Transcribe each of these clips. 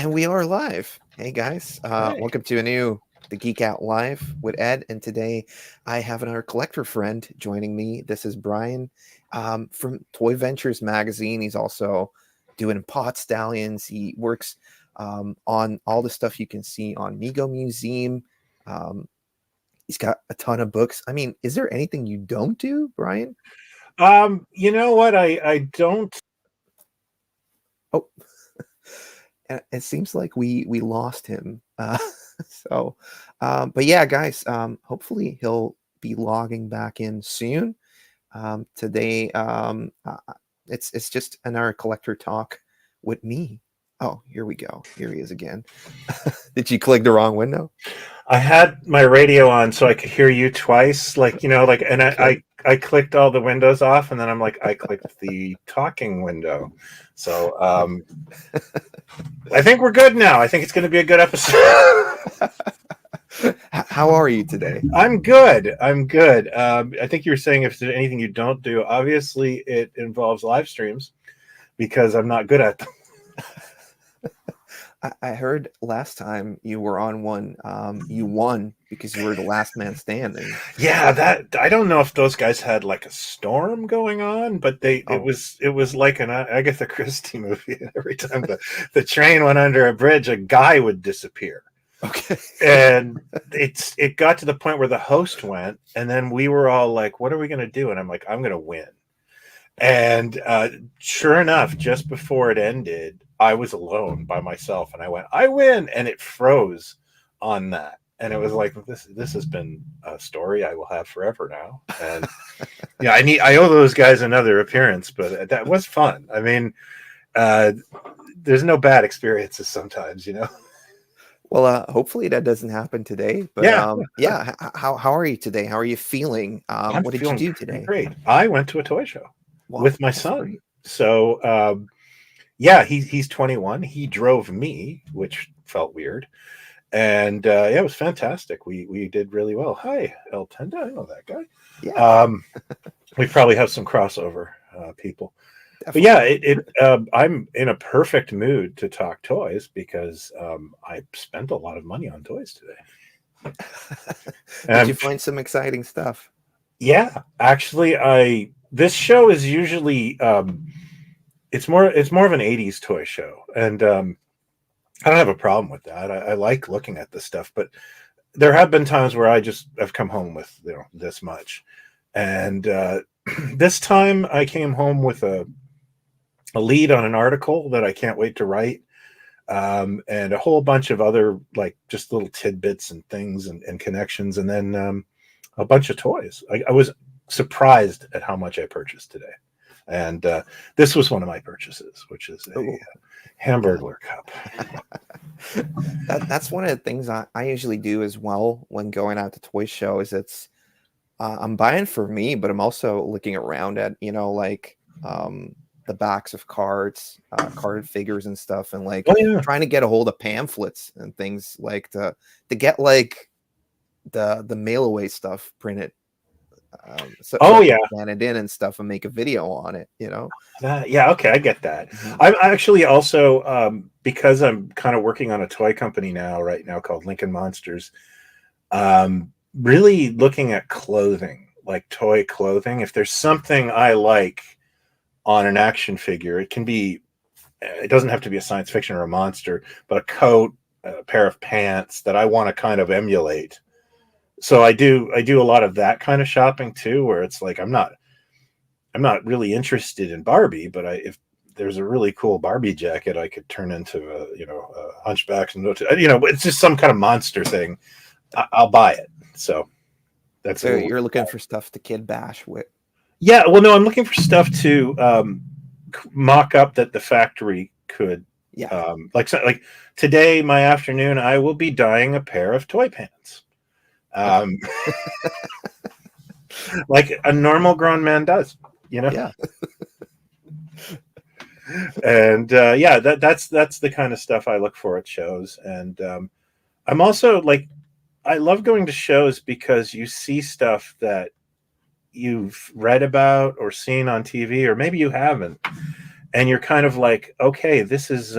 And we are live. Hey guys, Hey. welcome to the Geek Out Live with Ed. And today I have another collector friend joining me. This is Brian from Toy Ventures magazine. He's also doing Plaid Stallions. He works on all the stuff you can see on Mego Museum. Um, he's got a ton of books. I mean, is there anything you don't do, Brian? You know what? I don't. Oh, and it seems like we lost him. So, but yeah, guys, hopefully he'll be logging back in soon. Today, it's just another collector talk with me. Oh, here we go. Here he is again. Did you click the wrong window? I had my radio on so I could hear you twice, and Okay. I clicked all the windows off, and then I'm like, I clicked the talking window. So I think we're good now. I think it's going to be a good episode. How are you today? I'm good. I'm good. I think you were saying if there's anything you don't do. Obviously, it involves live streams because I'm not good at them. I heard last time you were on one, you won because you were the last man standing. Yeah, that I don't know if those guys had like a storm going on, but it Oh, was like an Agatha Christie movie. Every time the train went under a bridge, a guy would disappear. okay. And it got to the point where the host went, and then we were all like, "What are we going to do?" And I'm like, "I'm going to win." And sure enough, just before it ended, I was alone by myself, and I went, "I win!" And it froze on that, and it was like, "This has been a story I will have forever now." And yeah, I owe those guys another appearance, but that was fun. I mean, uh, there's no bad experiences sometimes, you know. Well, hopefully that doesn't happen today. But Yeah, yeah, how are you today? How are you feeling? I'm What did you feeling do pretty today? great. I went to a toy show Wow, with my that's son. great. So yeah, he's 21. He drove me, which felt weird. And yeah, it was fantastic. We did really well. Hi, El Tenda. I know that guy. Yeah, Um, we probably have some crossover people. But yeah, definitely. I'm in a perfect mood to talk toys because I spent a lot of money on toys today. Did you And find some exciting stuff? yeah, actually, I this show is usually it's more of an 80s toy show, and I don't have a problem with that. I like looking at this stuff, but there have been times where I just have come home with this much, and this time I came home with a lead on an article that I can't wait to write, and a whole bunch of other like just little tidbits and things and connections, and then a bunch of toys. I was surprised at how much I purchased today, and this was one of my purchases, which is a Oh, yeah. Hamburglar cup. That's one of the things I usually do as well when going out to toy shows. It's I'm buying for me, but I'm also looking around at, like the backs of cards, card figures and stuff, and like Oh yeah. trying to get a hold of pamphlets and things like to get like the mail away stuff printed, so Oh I yeah. can scan it in and stuff and make a video on it. Yeah. Okay, I get that. Mhm. I'm actually also because I'm kind of working on a toy company right now called Lincoln Monsters. Really looking at clothing, like toy clothing. If there's something I like on an action figure, it can be. It doesn't have to be a science fiction or a monster, but a coat, a pair of pants that I want to kind of emulate. So I do a lot of that kind of shopping too, where it's like I'm not really interested in Barbie, but if there's a really cool Barbie jacket, I could turn into a Hunchback and it's just some kind of monster thing. I'll buy it. So that's a So little. you're looking for stuff to kid bash with. Yeah, well, no, I'm looking for stuff to mock up that the factory could. Yeah. Like today, my afternoon, I will be dyeing a pair of toy pants, Okay. um, like a normal grown man does. You know. Yeah. And yeah, that's the kind of stuff I look for at shows. And I'm also like, I love going to shows because you see stuff that you've read about or seen on TV, or maybe you haven't, and you're kind of like, okay, this is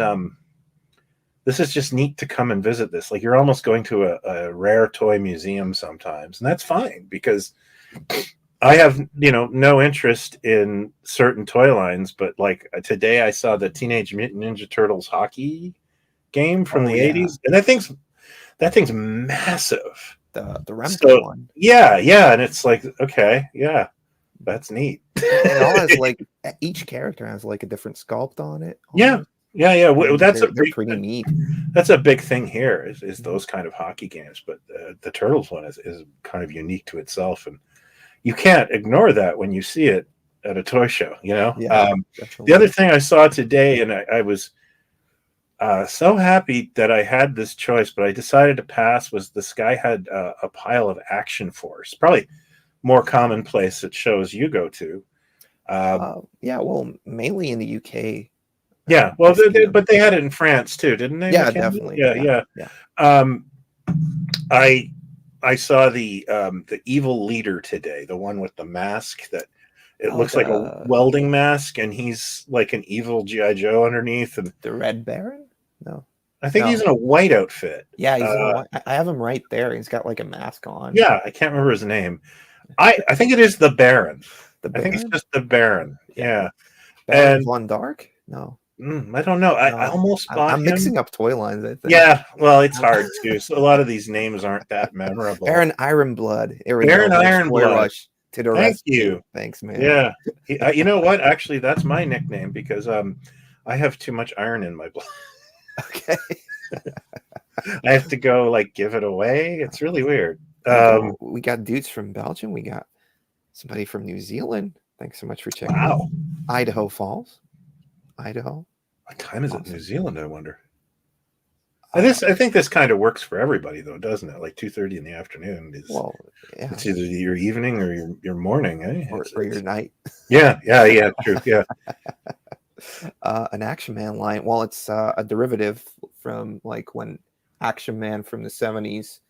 this is just neat to come and visit this. Like you're almost going to a rare toy museum sometimes, and that's fine because I have, no interest in certain toy lines, but like today I saw the Teenage Mutant Ninja Turtles hockey game from Oh the yeah, 80s, and that thing's massive. the Remco So one. yeah, and it's like, okay, yeah, that's neat. And it all has like each character has like a different sculpt on it. Yeah, Almost. yeah. And That's they're pretty neat. that's a big thing here is those kind of hockey games. But the Turtles one is kind of unique to itself, and you can't ignore that when you see it at a toy show. Yeah, The other definitely. thing I saw today, and I was so happy that I had this choice, but I decided to pass. Was this guy had a pile of Action Force, probably more commonplace at shows you go to. Yeah, well, mainly in the UK. Yeah, I well, see them. but they had it in France too, didn't they? Yeah, McKinley? definitely. Yeah, Yeah, yeah. yeah. Um, I I saw the evil leader today, the one with the mask that it Oh, looks like a welding mask, and he's like an evil GI Joe underneath, and the Red Baron? No, I think he's no. in a white outfit. Yeah, he's in a white. I have him right there. He's got like a mask on. Yeah, I can't remember his name. I think it is the Baron. The I think it's Baron? just the Baron. Yeah, Yeah, Baron and von Dark? No, I don't know. I no. almost bought I'm him. mixing up toy lines. I think. Yeah, well, it's hard too. So a lot of these names aren't that memorable. Baron Ironblood. Here we go. Baron There's Toy Ironblood. Rush to the Thank rescue. you. Thanks, man. Yeah. You know what? Actually, that's my nickname because I have too much iron in my blood. Okay. I have to go like give it away. It's really weird. We got dudes from Belgium. We got somebody from New Zealand. Thanks so much for checking Wow. in. Idaho Falls. Idaho. What time is it in Awesome. New Zealand, I wonder? I think this kind of works for everybody though, doesn't it? Like 2:30 in the afternoon is Well, yeah. it's either your evening or your morning, eh? Or your night. Yeah, true. Yeah. An Action Man line. Well, it's a derivative from like when Action Man from the 70s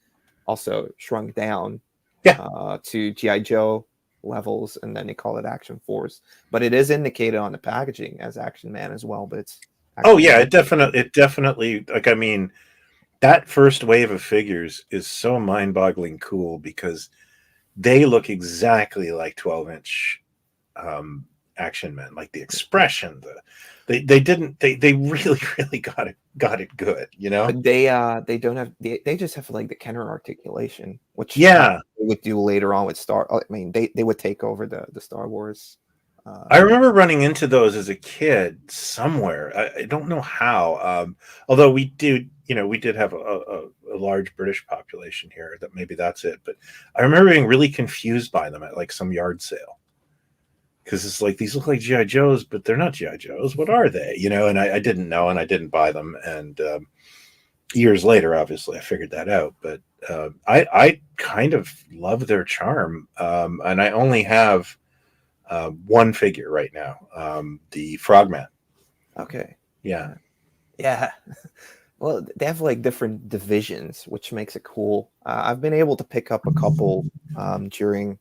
also shrunk down to G.I. Joe levels, and then they call it Action Force. But it is indicated on the packaging as Action Man as well. But it's Oh yeah, it definitely like I mean that first wave of figures is so mind-boggling cool because they look exactly like 12-inch Action Men, like the expression, they really got it good, But they don't have they just have like the Kenner articulation, which Yeah, they would do later on with Star. I mean, they would take over the Star Wars. I remember running into those as a kid somewhere. I don't know how. Although we did have a large British population here. That maybe that's it. But I remember being really confused by them at like some yard sale because it's like these look like GI Joes, but they're not GI Joes. What are they? And I didn't know, and I didn't buy them. And years later, obviously, I figured that out. But I kind of love their charm, and I only have one figure right now, the Frogman. Okay. Yeah. Yeah. Well, they have like different divisions, which makes it cool. I've been able to pick up a couple during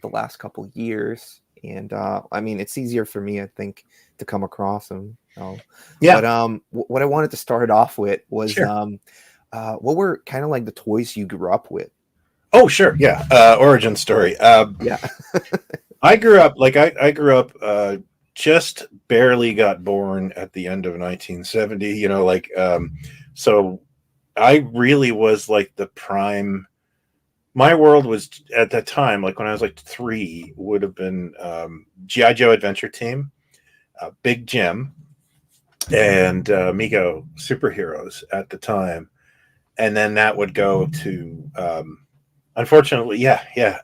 the last couple years, and I mean, it's easier for me, I think, to come across them. Yeah. But what I wanted to start off with was Sure. what were kind of like the toys you grew up with? Oh, sure. Yeah. Origin story. Yeah. I grew up just barely got born at the end of 1970, so I really was like the prime. My world was at that time, like when I was like 3, would have been GI Joe Adventure Team, Big Jim, and Mego superheroes at the time, and then that would go to unfortunately,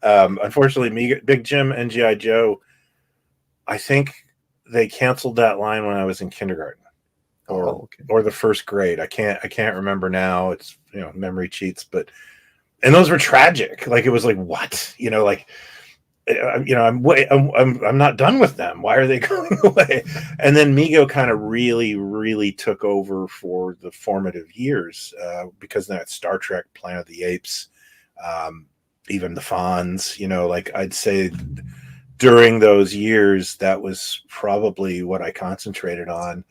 unfortunately, Big Jim and GI Joe. I think they canceled that line when I was in kindergarten, or the first grade. I can't remember now. It's memory cheats, but and those were tragic. Like it was like what I'm not done with them. Why are they going away? And then Mego kind of really took over for the formative years because of that Star Trek, Planet of the Apes. Even the Fonz, like I'd say during those years, that was probably what I concentrated on.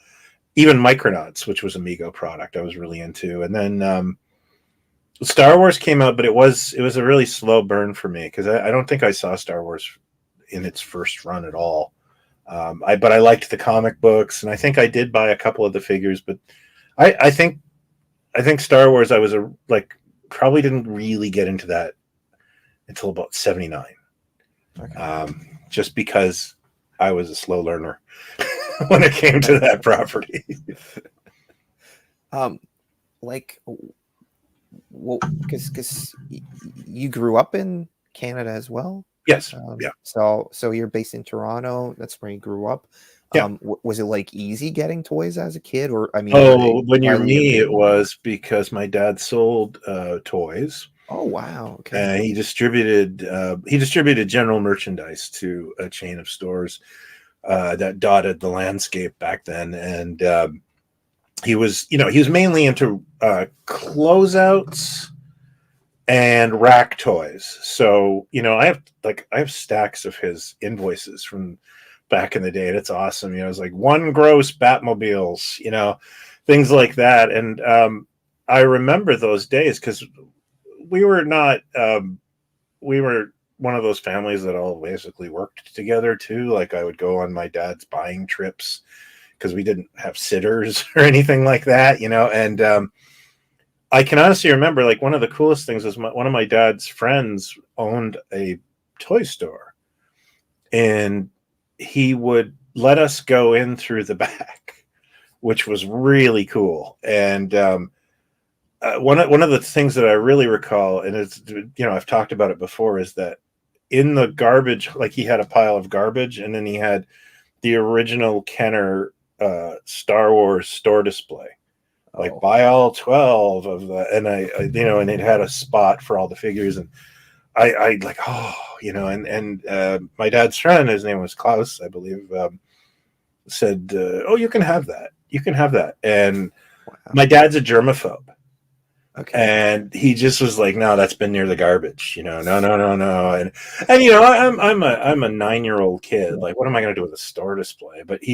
even Micronauts, which was a Mego product, I was really into. And then Star Wars came out, but it was a really slow burn for me because I don't think I saw Star Wars in its first run at all. But I liked the comic books, and I think I did buy a couple of the figures. But I think Star Wars, I was probably didn't really get into that until about 79. Okay. Just because I was a slow learner when it came to that property. Like, well, because you grew up in Canada as well. Yes. Yeah. So you're based in Toronto. That's where you grew up. Yeah. Was it like easy getting toys as a kid, or I mean, When you're widely me, it available? was because my dad sold toys. Oh wow. Okay. He distributed general merchandise to a chain of stores that dotted the landscape back then, and he was mainly into closeouts and rack toys. So I have stacks of his invoices from back in the day, and it's awesome. It's like one gross Batmobiles, things like that. And I remember those days because we were not we were one of those families that all basically worked together too. Like I would go on my dad's buying trips because we didn't have sitters or anything like that, and I can honestly remember, like, one of the coolest things was one of my dad's friends owned a toy store, and he would let us go in through the back, which was really cool. And one of the things that I really recall, and it's I've talked about it before, is that in the garbage, like he had a pile of garbage, and then he had the original Kenner Star Wars store display. Like buy all 12 of the, and and it had a spot for all the figures, and I like, and my dad's friend, his name was Klaus, I believe, said, oh, you can have that. And Wow. my dad's a germaphobe. Okay. And he just was like, no, that's been near the garbage, no. And I'm a 9-year-old kid. Like, what am I going to do with a store display? But he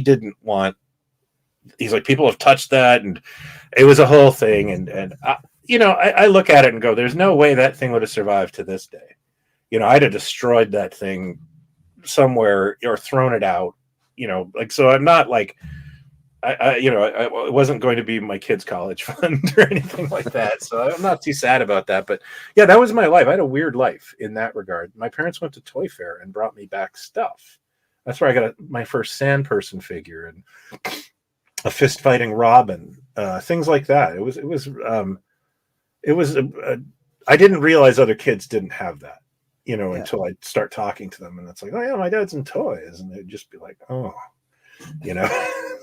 didn't want, he's like, people have touched that, and it was a whole thing. And I look at it and go, there's no way that thing would have survived to this day. I'd have destroyed that thing somewhere or thrown it out. So I'm not like, it wasn't going to be my kids' college fund or anything like that. So I'm not too sad about that. But yeah, that was my life. I had a weird life in that regard. My parents went to Toy Fair and brought me back stuff. That's where I got my first Sand Person figure and a fist fighting Robin, things like that. I didn't realize other kids didn't have that, until I start talking to them, and it's like, oh yeah, my dad's in toys, and they'd just be like, oh,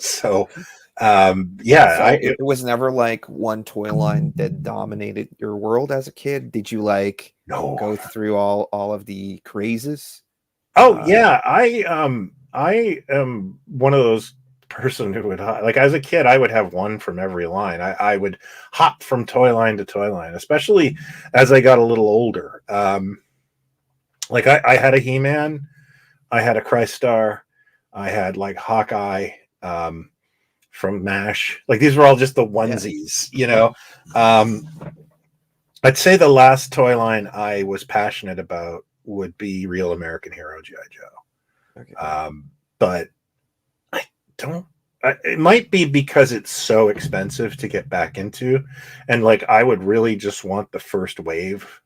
so it was never like one toy line that dominated your world as a kid. Did you go through all of the crazes? Oh yeah, I am one of those person who would, like, as a kid, I would have one from every line. I would hop from toy line to toy line, especially as I got a little older. Like I had a He-Man, I had a Crystar, I had like Hawkeye from MASH. Like these were all just the onesies, I'd say the last toy line I was passionate about would be Real American Hero G.I. Joe. Okay. But I don't. It might be because it's so expensive to get back into, and like I would really just want the first wave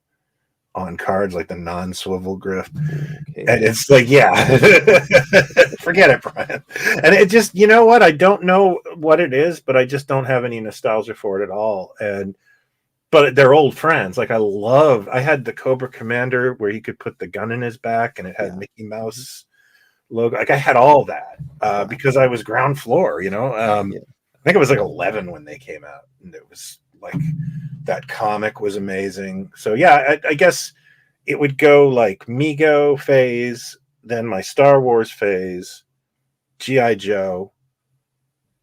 on cards, like the non-swivel grip. Okay. And it's like, yeah, forget it, Brian. And it just, what? I don't know what it is, but I just don't have any nostalgia for it at all. But they're old friends. Like I had the Cobra Commander where he could put the gun in his back, and it had Mickey Mouse logo. Like I had all that because I was ground floor. I think it was like 11 when they came out, and it was like that comic was amazing. So yeah, I guess it would go like Mego phase, then my Star Wars phase, G.I. Joe,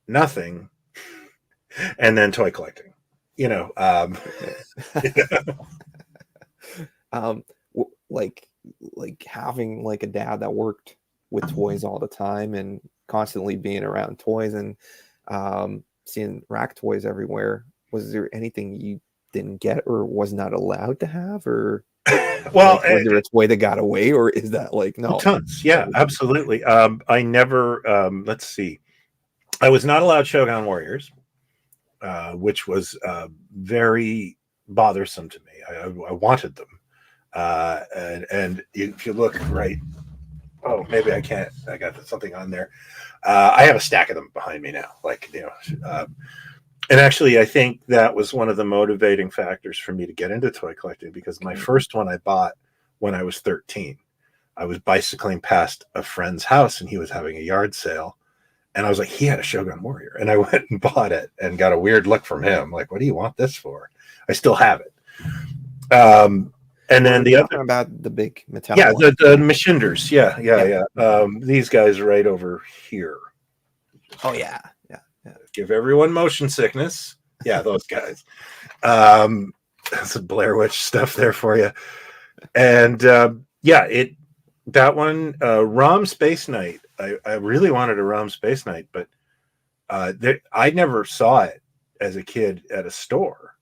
nothing, and then toy collecting. Like having like a dad that worked with toys all the time and constantly being around toys, and seeing rack toys everywhere. Was there anything you didn't get or was not allowed to have, or Well, like was there a toy that got away, or is that like no? tons. Yeah, absolutely. I never. Let's see. I was not allowed Shogun Warriors, which was very bothersome to me. I wanted them, and if you look right, oh, maybe I can't. I got something on there. I have a stack of them behind me now. Like, and actually, I think that was one of the motivating factors for me to get into toy collecting, because my first one I bought when I was 13. I was bicycling past a friend's house and he was having a yard sale. And I was like, he had a Shogun Warrior. And I went and bought it and got a weird look from him. Like, what do you want this for? I still have it. And then the other about the big metal. Yeah, the Machinders. Yeah. These guys right over here. Oh, yeah. Give everyone motion sickness. Yeah, those guys. That's some Blair Witch stuff there for you. And that one, ROM Space Knight. I really wanted a ROM Space Knight, but I never saw it as a kid at a store.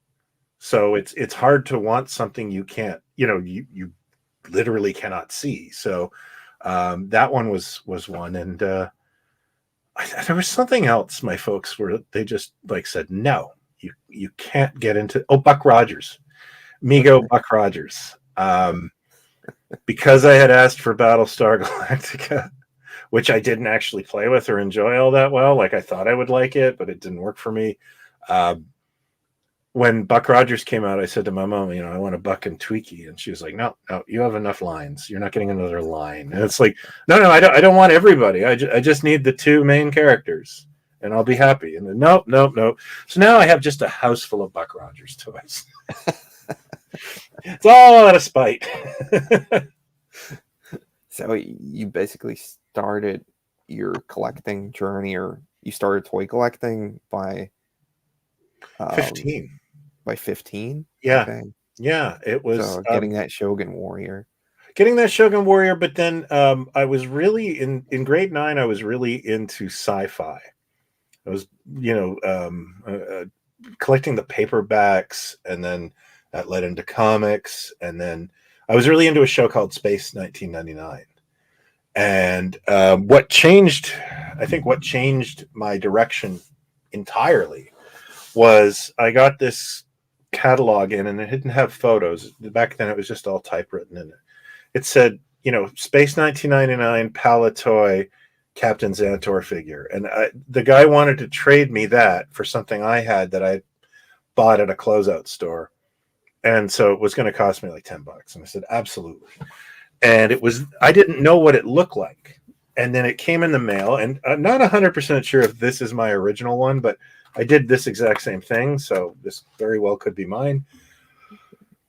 So it's hard to want something you can't, you literally cannot see. So that one was one. And there was something else my folks they just like said, no, you can't get into. Oh, Buck Rogers, Mego Buck Rogers. Because I had asked for Battlestar Galactica, which I didn't actually play with or enjoy all that well. Like, I thought I would like it, but it didn't work for me. When Buck Rogers came out, I said to my mom, I want a Buck and Tweaky. And she was like, no, you have enough lines. You're not getting another line. And it's like, no, I don't want everybody. I just need the two main characters and I'll be happy. And then, nope. So now I have just a house full of Buck Rogers toys. It's all out of spite. So you basically started your collecting journey, or you started toy collecting by 15. By 15? Yeah. Okay. Yeah, it was so getting that Shogun Warrior. But then I was really in grade 9. I was really into sci-fi. I was, collecting the paperbacks, and then that led into comics, and then I was really into a show called Space 1999. And what changed my direction entirely was I got this catalog in, and it didn't have photos. Back then, it was just all typewritten, and it said, Space 1999 Palatoy Captain Xantor figure. And the guy wanted to trade me that for something I had that I bought at a closeout store. And so it was going to cost me like $10. And I said, absolutely. And I didn't know what it looked like. And then it came in the mail, and I'm not 100% sure if this is my original one, but I did this exact same thing. So this very well could be mine.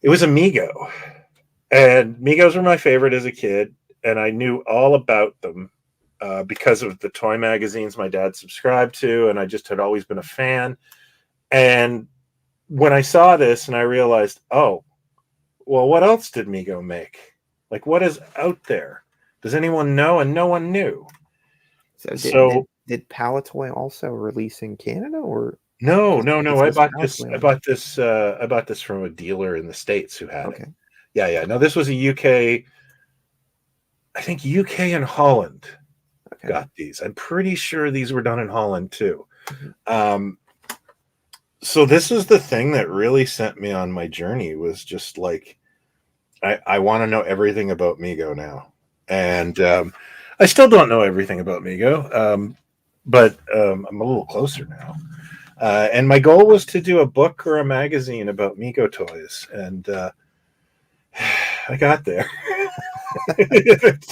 It was a Mego. And Megos were my favorite as a kid. And I knew all about them because of the toy magazines my dad subscribed to. And I just had always been a fan. And when I saw this and I realized, oh, well, what else did Mego make? Like, what is out there? Does anyone know? And no one knew. So did Palatoy also release in Canada, or no? I bought this from a dealer in the States who had it. Yeah. No, this was a UK. I think UK and Holland got these. I'm pretty sure these were done in Holland too. Mm-hmm. So this is the thing that really sent me on my journey, was just like, I want to know everything about Mego now. And I still don't know everything about Mego, but I'm a little closer now. And my goal was to do a book or a magazine about Mego toys. And I got there.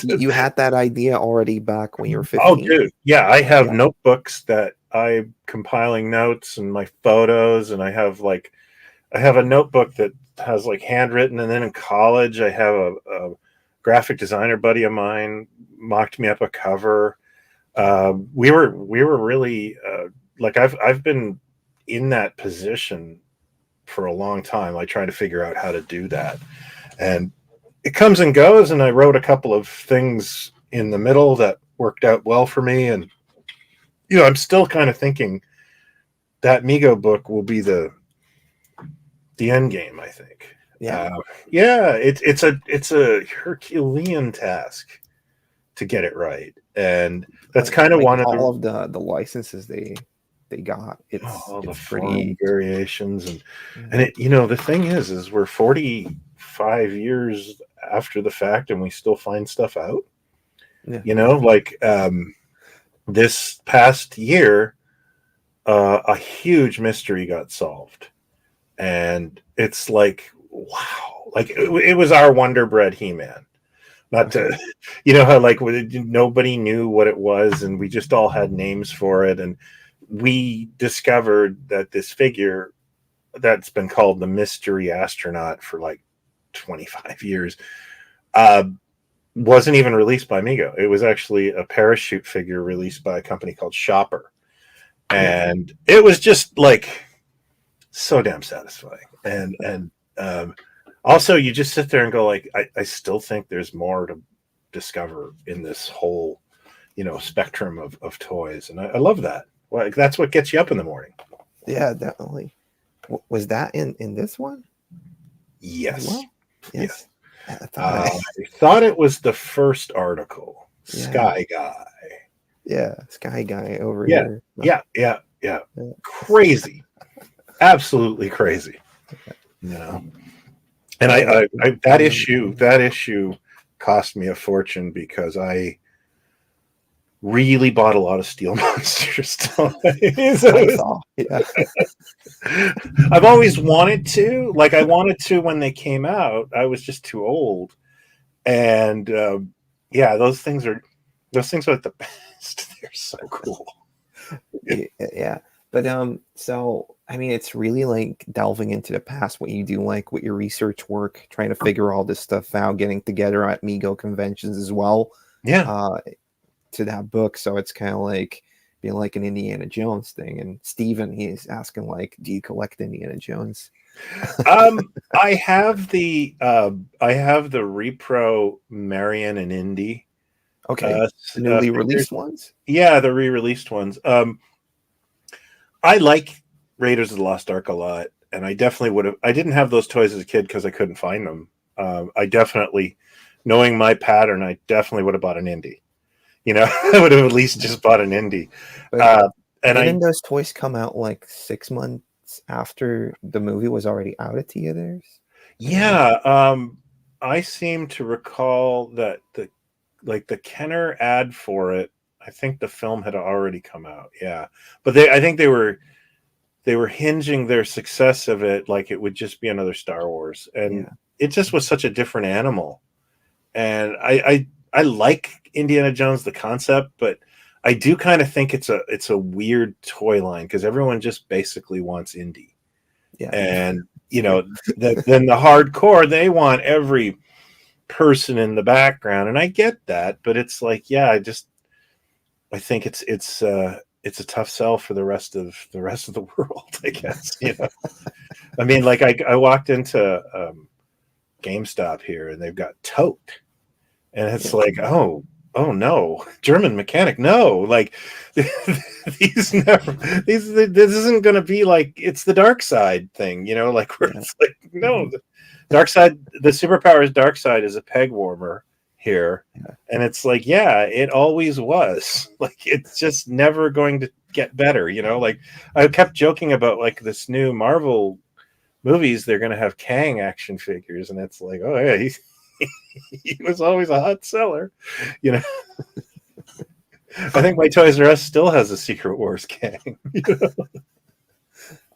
You had that idea already back when you were 15? Oh, dude. Yeah, I have notebooks that I'm compiling notes and my photos. And I have a notebook that has like handwritten. And then in college, I have a graphic designer buddy of mine mocked me up a cover. We were really I've been in that position for a long time, like trying to figure out how to do that. And it comes and goes. And I wrote a couple of things in the middle that worked out well for me. And, I'm still kind of thinking that Mego book will be the end game, I think. Yeah. Yeah, it's a Herculean task to get it right, and that's kind of one of all of the licenses they got. all the It's foreign pretty. variations, and Mhm. it, the thing is we're 45 years after the fact, and we still find stuff out. Yeah. Like this past year, a huge mystery got solved, and it's like, wow, like it was our Wonder Bread He-Man. Not to, Okay. how like nobody knew what it was, and we just all had names for it, and we discovered that this figure that's been called the Mystery Astronaut for like 25 years uh, wasn't even released by Mego. It was actually a parachute figure released by a company called Shopper, Yeah. and it was just like so damn satisfying. And also, you just sit there and go like, I still think there's more to discover in this whole spectrum of toys, and I love that. Like that's what gets you up in the morning. Yeah, definitely. Was that in this one as Yes. well? Yes. Yeah. I thought I thought it was the first article. yeah. Sky Guy. Yeah, Sky Guy over Yeah. here. Yeah. Crazy. Absolutely crazy. And Yeah, I that issue cost me a fortune because I really bought a lot of Steel Monsters toys. I saw. Yeah. I've always wanted to. Like, I wanted to when they came out. I was just too old. And yeah, those things are the best. They're so cool. Yeah. But so I mean it's really like delving into the past, what you do like with your research work, trying to figure all this stuff out, getting together at Mego conventions as well. Yeah. To that book. So it's kind of like being like an Indiana Jones thing. And Steven, he's asking like, do you collect Indiana Jones? I have the Repro Marion and Indy. Okay. The newly released ones? Yeah, the re-released ones. I like Raiders of the Lost Ark a lot, and I definitely would have. I didn't have those toys as a kid because I couldn't find them. I definitely, knowing my pattern, I definitely would have bought an Indy. I would have at least just bought an Indy. But And didn't those toys come out like 6 months after the movie was already out at theaters? Yeah, I seem to recall that the Kenner ad for it. I think the film had already come out. Yeah, but I think they were hinging their success of it like it would just be another Star Wars, and it just was such a different animal. And I like Indiana Jones the concept, but I do kind of think it's a weird toy line because everyone just basically wants Indy. Yeah. And then the hardcore, they want every person in the background, and I get that, but it's like, yeah, I think it's a tough sell for the rest of the world, I guess. I mean, like I walked into GameStop here, and they've got Tote, and it's like, oh no, German mechanic, no, like this isn't going to be like, it's the dark side thing, like where it's like, no, the dark side, the superpower is dark side is a peg warmer here, and it's like, yeah, it always was, like it's just never going to get better, like I kept joking about like this new Marvel movies, they're going to have Kang action figures, and it's like, oh yeah, he was always a hot seller, I think my Toys R Us still has a Secret Wars Kang.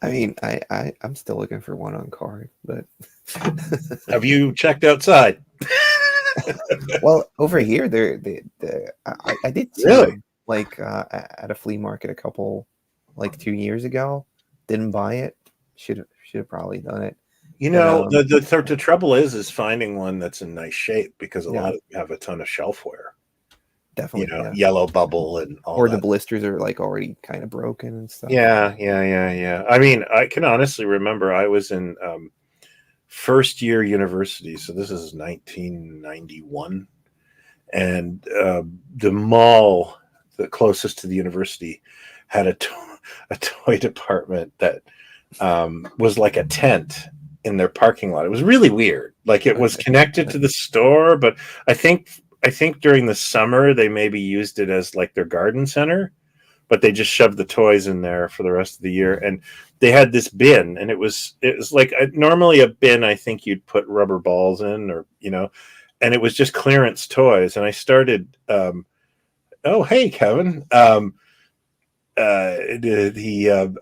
I mean, I'm still looking for one on card, but have you checked outside? Well, over here, I did see them like at a flea market a couple, like 2 years ago. Didn't buy it. Should have probably done it. The trouble is finding one that's in nice shape, because a lot of them have a ton of shelf wear. Definitely, yellow bubble and all or that. the blisters are like already kind of broken and stuff. Yeah. I mean, I can honestly remember I was in first year university, so this is 1991, and the mall the closest to the university had a toy department that was like a tent in their parking lot. It was really weird. Like it was connected to the store, but I think during the summer they maybe used it as like their garden center, but they just shoved the toys in there for the rest of the year. And they had this bin, and it was like normally a bin I think you'd put rubber balls in, or and it was just clearance toys. And I started oh hey Kevin, I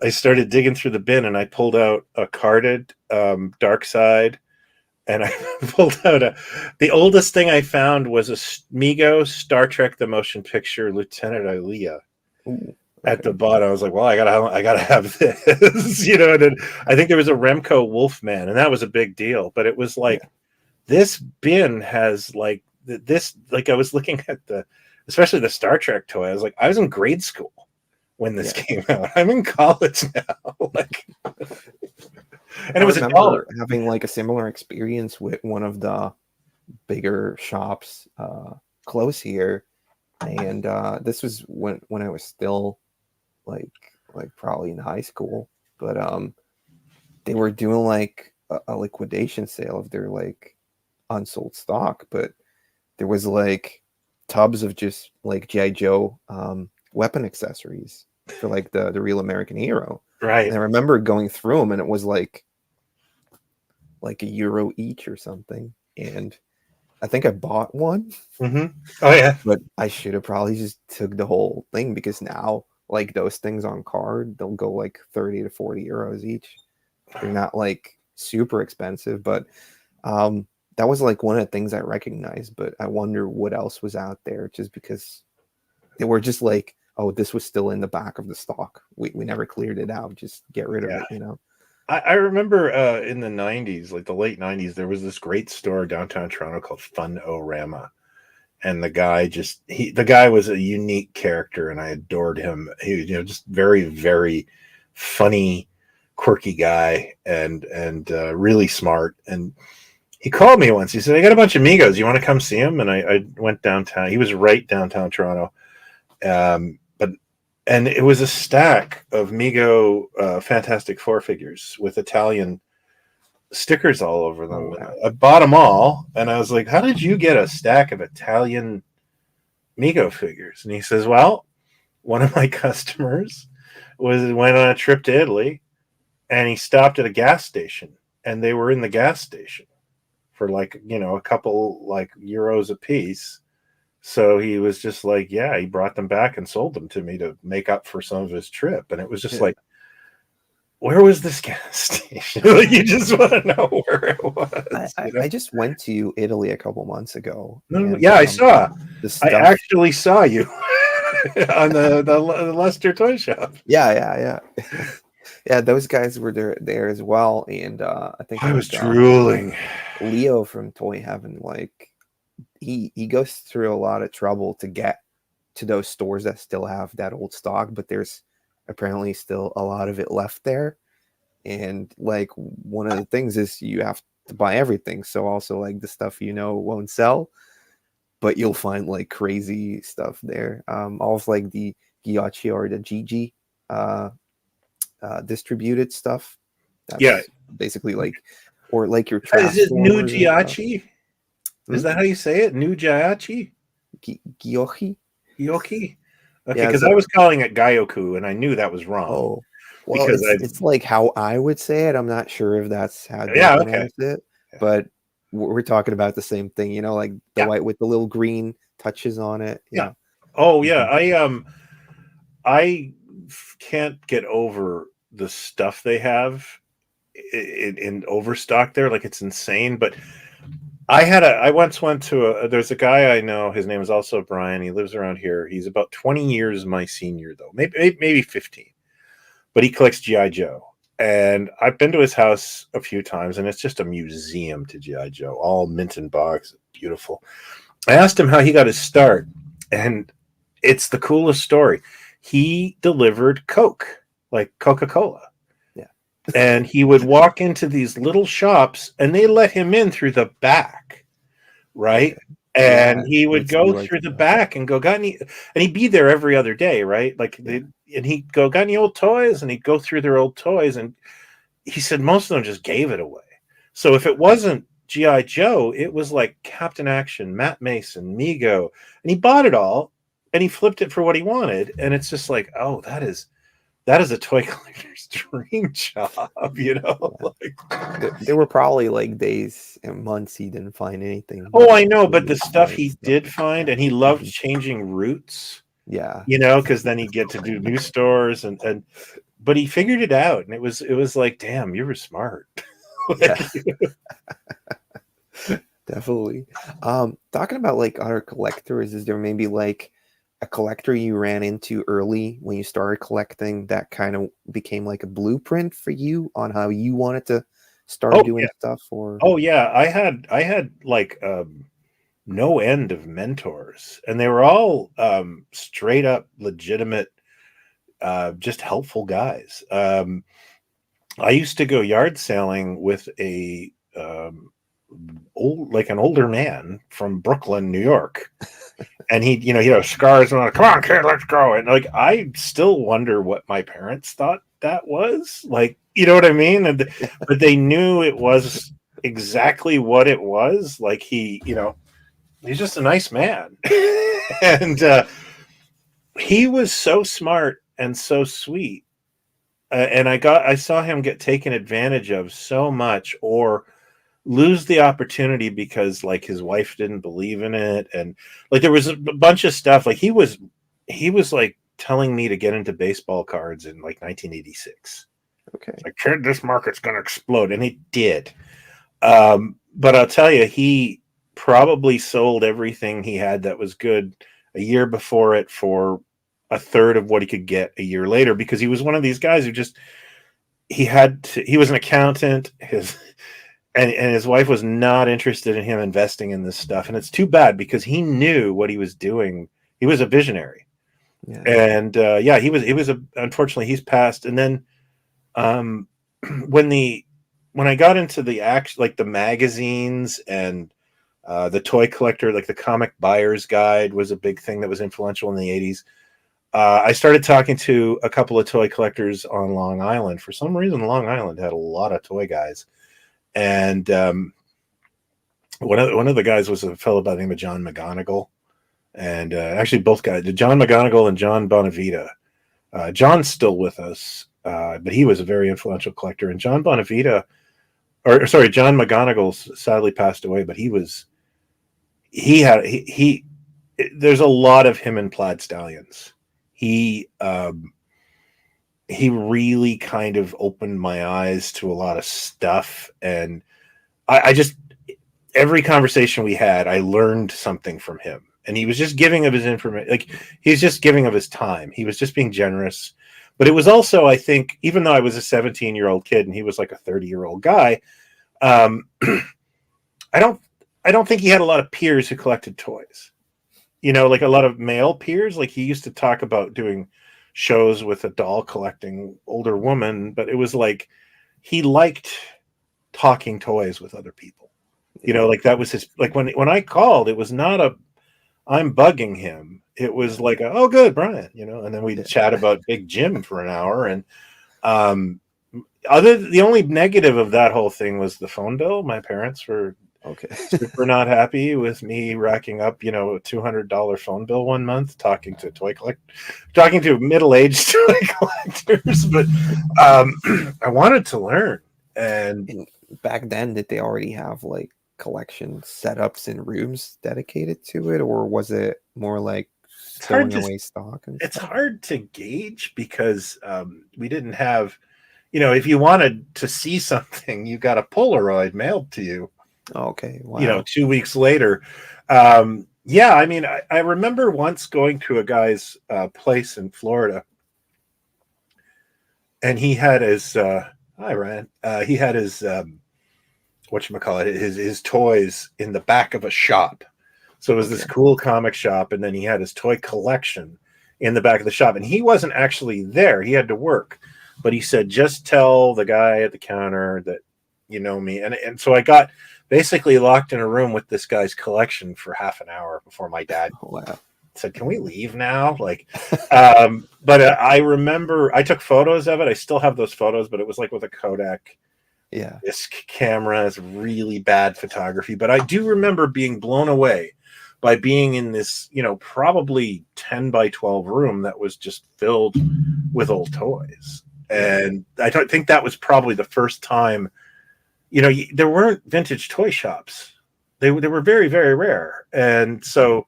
started digging through the bin, and I pulled out a carded Dark Side, and I pulled out the oldest thing I found was a Mego Star Trek the Motion Picture Lieutenant Ilea. Ooh, at the bottom. I was like, well, I gotta have this, And then I think there was a Remco Wolfman, and that was a big deal. But it was like this bin has like this. Like I was looking at especially the Star Trek toy. I was like, I was in grade school when this came out. I'm in college now. And it was a dollar. Having like a similar experience with one of the bigger shops close here, and this was when I was still like probably in high school, but they were doing like a liquidation sale of their like unsold stock, but there was like tubs of just like G.I. Joe weapon accessories for like the real American hero. Right. And I remember going through them, and it was like €1 each or something. And I think I bought one. Mm-hmm. Oh yeah. But I should have probably just took the whole thing, because now like those things on card, they'll go like 30 to 40 euros each. They're not like super expensive, but that was like one of the things I recognized. But I wonder what else was out there, just because they were just like, oh, this was still in the back of the stock. We never cleared it out. Just get rid of it, I remember in the 90s, like the late 90s, there was this great store downtown Toronto called Fun-O-Rama. And the guy was a unique character, and I adored him. He was, just very, very funny, quirky guy, and really smart. And he called me once. He said, I got a bunch of Megos. You want to come see him? And I went downtown. He was right downtown Toronto. And it was a stack of Mego Fantastic Four figures with Italian stickers all over them. Oh, wow. I bought them all, and I was like, how did you get a stack of Italian Mego figures? And he says, well, one of my customers went on a trip to Italy, and he stopped at a gas station, and they were in the gas station for like, a couple like euros a piece. So he was just like, he brought them back and sold them to me to make up for some of his trip. And it was just like, where was this gas station? You just want to know where it was. I just went to Italy a couple months ago. And, I saw. I actually saw you on the Leicester Toy Shop. Yeah. Yeah, those guys were there as well. And I think I was drooling. Leo from Toy Heaven, like he goes through a lot of trouble to get to those stores that still have that old stock, but there's apparently still a lot of it left there. And like one of the things is you have to buy everything, so also like the stuff won't sell, but you'll find like crazy stuff there. Also like the Ghiacci or the Gigi distributed stuff. That's basically like, or like your is it new Ghiacci? Is that how you say it? New Ghiacci? Ghiocchi? Okay, because I was calling it Gaioku, and I knew that was wrong. Oh, well, because it's like how I would say it. I'm not sure if that's how they pronounce it, but we're talking about the same thing, like the white with the little green touches on it. Yeah. Oh, yeah. I can't get over the stuff they have in overstock there. Like, it's insane. But I once went to there's a guy I know. His name is also Brian. He lives around here. He's about 20 years my senior, though, maybe 15. But he collects G.I. Joe, and I've been to his house a few times, and it's just a museum to G.I. Joe, all mint in box, beautiful. I asked him how he got his start, and it's the coolest story. He delivered Coke, like Coca-Cola. And he would walk into these little shops, and they let him in through the back, right? And he would go through the back and go, and he'd be there every other day, right? Like and he'd go, got any old toys? And he'd go through their old toys, and he said most of them just gave it away. So if it wasn't G.I. Joe, it was like Captain Action, Matt Mason, Mego, and he bought it all and he flipped it for what he wanted. And it's just like, oh, that is a toy collector's dream job, you know? Like, there were probably like days and months he didn't find anything. oh, I know, but the stuff fine he stuff. did find, and he loved changing routes, Yeah, you know, because then he'd get to do new stores, and but he figured it out, and it was like, damn, you were smart. yeah. Definitely. Talking about like other collectors, is there maybe like a collector you ran into early when you started collecting that kind of became like a blueprint for you on how you wanted to start Oh doing yeah, stuff? Or oh yeah, I had like no end of mentors, and they were all straight up legitimate, just helpful guys. I used to go yard sailing with a an older man from Brooklyn, New York, and he'd have scars and come on, kid, let's go. And like, I still wonder what my parents thought that was like. You know what I mean? But they knew it was exactly what it was. Like he's just a nice man, and he was so smart and so sweet. And I saw him get taken advantage of so much, or lose the opportunity because like his wife didn't believe in it, and like there was a bunch of stuff. Like he was like telling me to get into baseball cards in like 1986. okay, Like, kid, this market's gonna explode, and it did. But I'll tell you, he probably sold everything he had that was good a year before it for a third of what he could get a year later, because he was one of these guys who just he was an accountant. And his wife was not interested in him investing in this stuff. And it's too bad, because he knew what he was doing. He was a visionary. yeah, And unfortunately he's passed. And then when I got into the like the magazines and the toy collector, like the Comic Buyer's Guide was a big thing that was influential in the 80s. I started talking to a couple of toy collectors on Long Island. For some reason, Long Island had a lot of toy guys. And one of the guys was a fellow by the name of John McGonigal, and actually both guys, John McGonigal and John Bonavita. John's still with us, but he was a very influential collector. And John Bonavita, John McGonigal sadly passed away, but there's a lot of him in Plaid Stallions. He really kind of opened my eyes to a lot of stuff, and I just, every conversation we had, I learned something from him, and he was just giving of his information. Like, he's just giving of his time. He was just being generous. But it was also, I think, even though I was a 17-year-old kid and he was like a 30-year-old guy, I don't think he had a lot of peers who collected toys. You know, like a lot of male peers. Like, he used to talk about doing shows with a doll collecting older woman, but it was like he liked talking toys with other people. You know, like that was his, like when I called, it was not a I'm bugging him. It was like oh good, Brian, you know, and then we'd chat about Big Jim for an hour. And the only negative of that whole thing was the phone bill. My parents were super not happy with me racking up, you know, a $200 phone bill one month talking to middle-aged toy collectors. But I wanted to learn. And back then, did they already have like collection setups in rooms dedicated to it, or was it more like stowing away stock? It's hard to gauge, because we didn't have, you know, if you wanted to see something, you got a Polaroid mailed to you. Okay, wow. You know, 2 weeks later. Yeah, I mean, I remember once going to a guy's place in Florida, and he had his hi Ryan, he had his whatchamacallit, his toys in the back of a shop. So it was this cool comic shop, and then he had his toy collection in the back of the shop, and he wasn't actually there. He had to work, but he said, just tell the guy at the counter that you know me. And so I got basically locked in a room with this guy's collection for half an hour before my dad said, "Can we leave now?" Like, but I remember I took photos of it. I still have those photos, but it was like with a Kodak Yeah. disc camera. It's really bad photography, but I do remember being blown away by being in this, probably 10 by 12 room that was just filled with old toys. And I don't think that was probably the first time, there weren't vintage toy shops. They were very, very rare. And so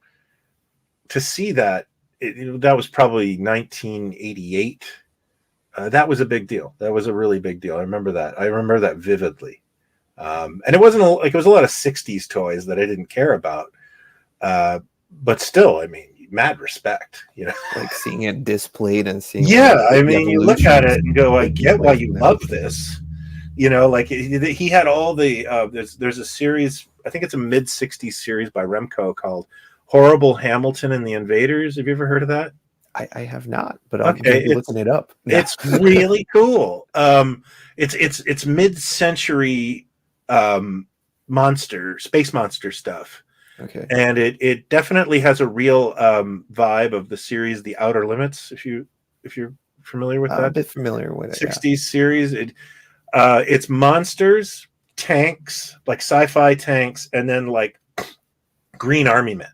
to see that, that was probably 1988. That was a big deal. That was a really big deal. I remember that. I remember that vividly. And it wasn't like, it was a lot of 60s toys that I didn't care about. But still, I mean, mad respect, Like seeing it displayed and seeing Yeah, like I the mean, you look evolution at it of and go, I what get people why like you now. love this. Like he had all the there's a series, I think it's a mid 60s series by Remco called Horrible Hamilton and the Invaders. Have you ever heard of that? I have not, but I'm gonna Okay, be looking it up. Yeah. it's really cool. It's mid-century space monster stuff. Okay. And it definitely has a real vibe of the series The Outer Limits, if you're familiar with I'm a that bit familiar with it. Yeah. 60s series. It's monsters, tanks, like sci-fi tanks, and then like green army men.